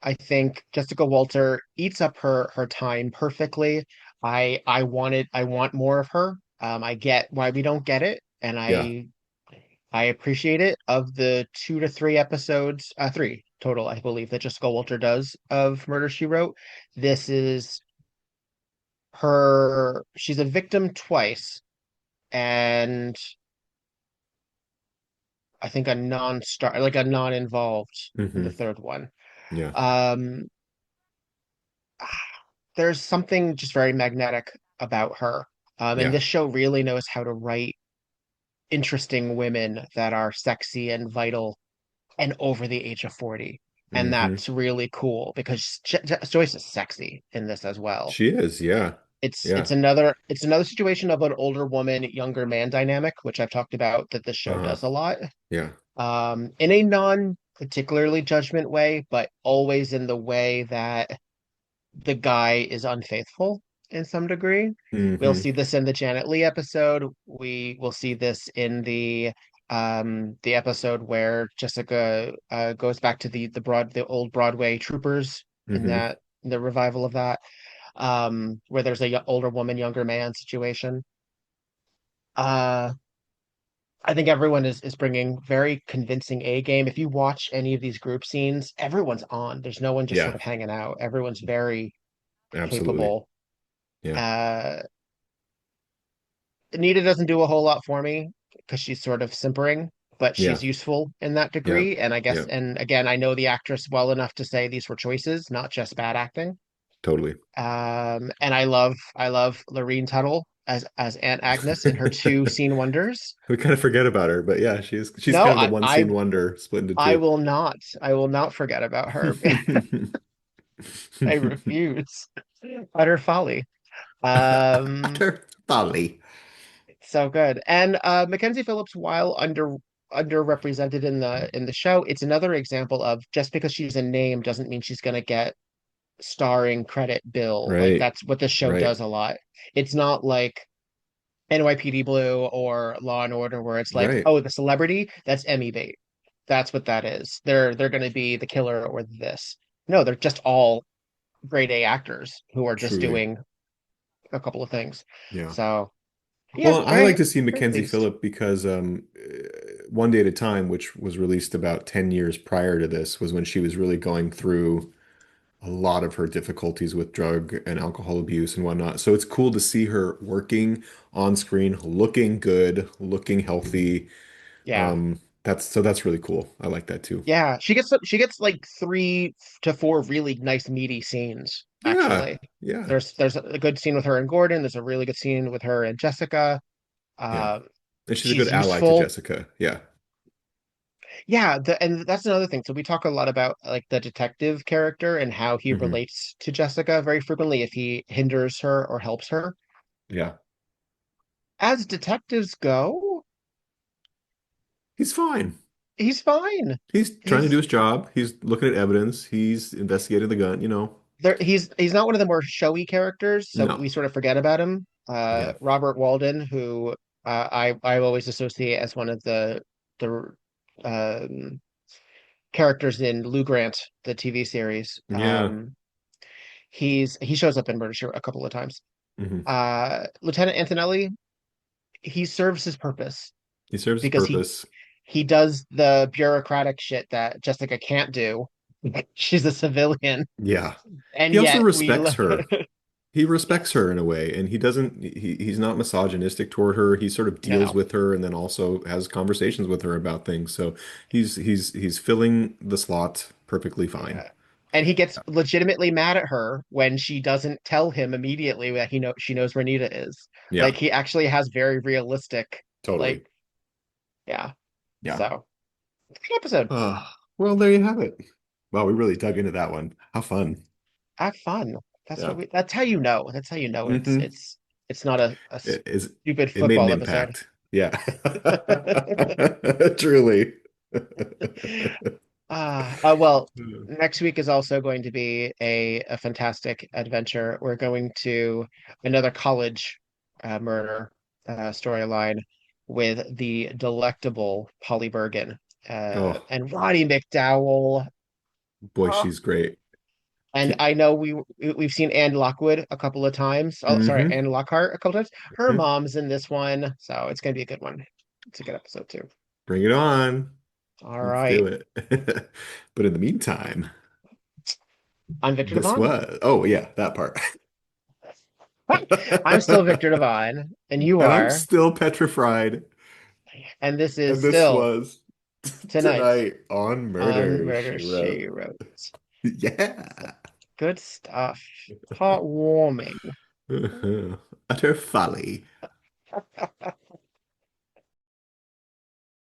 I think Jessica Walter eats up her time perfectly. I want more of her. I get why we don't get it, and Yeah. I appreciate it. Of the 2 to 3 episodes, three total, I believe, that Jessica Walter does of Murder, She Wrote, this is her. She's a victim twice, and I think a non-star, like a non-involved in the Hmm. third one. Yeah. Um, there's something just very magnetic about her. And Yeah. this show really knows how to write interesting women that are sexy and vital and over the age of 40. And Hmm. that's really cool because Joyce is sexy in this as well. She is. Yeah. It's Yeah. another situation of an older woman, younger man dynamic, which I've talked about that the show Uh-huh. does a lot. Yeah. In a non particularly judgment way, but always in the way that the guy is unfaithful in some degree. We'll Hmm. see this in the Janet Leigh episode. We will see this in the episode where Jessica goes back to the old Broadway troopers in Hmm. the revival of that, where there's a older woman, younger man situation. Uh I think everyone is bringing very convincing A game. If you watch any of these group scenes, everyone's on. There's no one just sort Yeah. of hanging out. Everyone's very Absolutely. capable. Yeah. Uh, Nita doesn't do a whole lot for me because she's sort of simpering, but Yeah. she's useful in that Yeah. degree. And I guess, Yeah. and again, I know the actress well enough to say these were choices, not just bad acting. Totally. And I love Lorene Tuttle as Aunt Agnes in her two scene wonders. We kind of forget about her, but yeah, she's No, kind of the one scene wonder split into I two. will not. I will not forget about her. I refuse. Utter folly. Um, Utter folly. so good. And Mackenzie Phillips, while underrepresented in the show, it's another example of just because she's a name doesn't mean she's gonna get starring credit bill. Like Right. that's what the show Right. does a lot. It's not like NYPD Blue or Law and Order where it's like, Right. oh, the celebrity, that's Emmy bait. That's what that is. They're gonna be the killer or this. No, they're just all grade A actors who are just Truly. doing a couple of things. Yeah. So yeah, Well, I like to see very Mackenzie pleased. Phillip because One Day at a Time, which was released about 10 years prior to this, was when she was really going through a lot of her difficulties with drug and alcohol abuse and whatnot. So it's cool to see her working on screen, looking good, looking healthy. Yeah. That's really cool. I like that too. Yeah. She gets like 3 to 4 really nice meaty scenes, Yeah. actually. Yeah. There's a good scene with her and Gordon. There's a really good scene with her and Jessica. Yeah. Uh, And she's a good she's ally to useful. Jessica. Yeah. Yeah, and that's another thing. So we talk a lot about like the detective character and how he Hmm. relates to Jessica very frequently if he hinders her or helps her. Yeah. As detectives go, He's fine. he's fine. He's trying to do He's his job. He's looking at evidence. He's investigating the gun. there. He's not one of the more showy characters, so No. we sort of forget about him. Yeah. Robert Walden, who I always associate as one of the um, characters in Lou Grant, the TV series. Yeah. He shows up in Murder She Wrote a couple of times. Hmm. Lieutenant Antonelli, he serves his purpose He serves his because purpose. he does the bureaucratic shit that Jessica can't do. She's a civilian, Yeah. and He also yet respects her. He respects yes, her in a way, and he's not misogynistic toward her. He sort of deals no, with her and then also has conversations with her about things. So he's filling the slot perfectly fine. yeah. And he gets legitimately mad at her when she doesn't tell him immediately that she knows where Nita is. Yeah, Like he actually has very realistic, totally. like, yeah. Yeah. So good episode. Uh, well, there you have it. Wow, we really dug into that one. How fun. Have fun. Yeah. That's how you know. That's how you know Hmm. it's not a stupid It made an football episode. impact. Yeah. Truly. Well, next week is also going to be a fantastic adventure. We're going to another college murder storyline with the delectable Polly Bergen Oh, and Roddy McDowell. boy, Oh, she's great. and I know we've seen Anne Lockwood a couple of times. Oh, sorry, Hmm. Anne Lockhart a couple times. Her Yeah. mom's in this one, so it's gonna be a good one. It's a good episode too. Bring it on. All Let's do right, it. But in the meantime, I'm Victor this Devon. was, oh yeah, that part. I'm still Victor Devine, and you And I'm are, still petrified. and this is And this still was tonight tonight on on Murder, Murder She Wrote. She Wrote. Yeah. Good stuff. Heartwarming. Utter folly.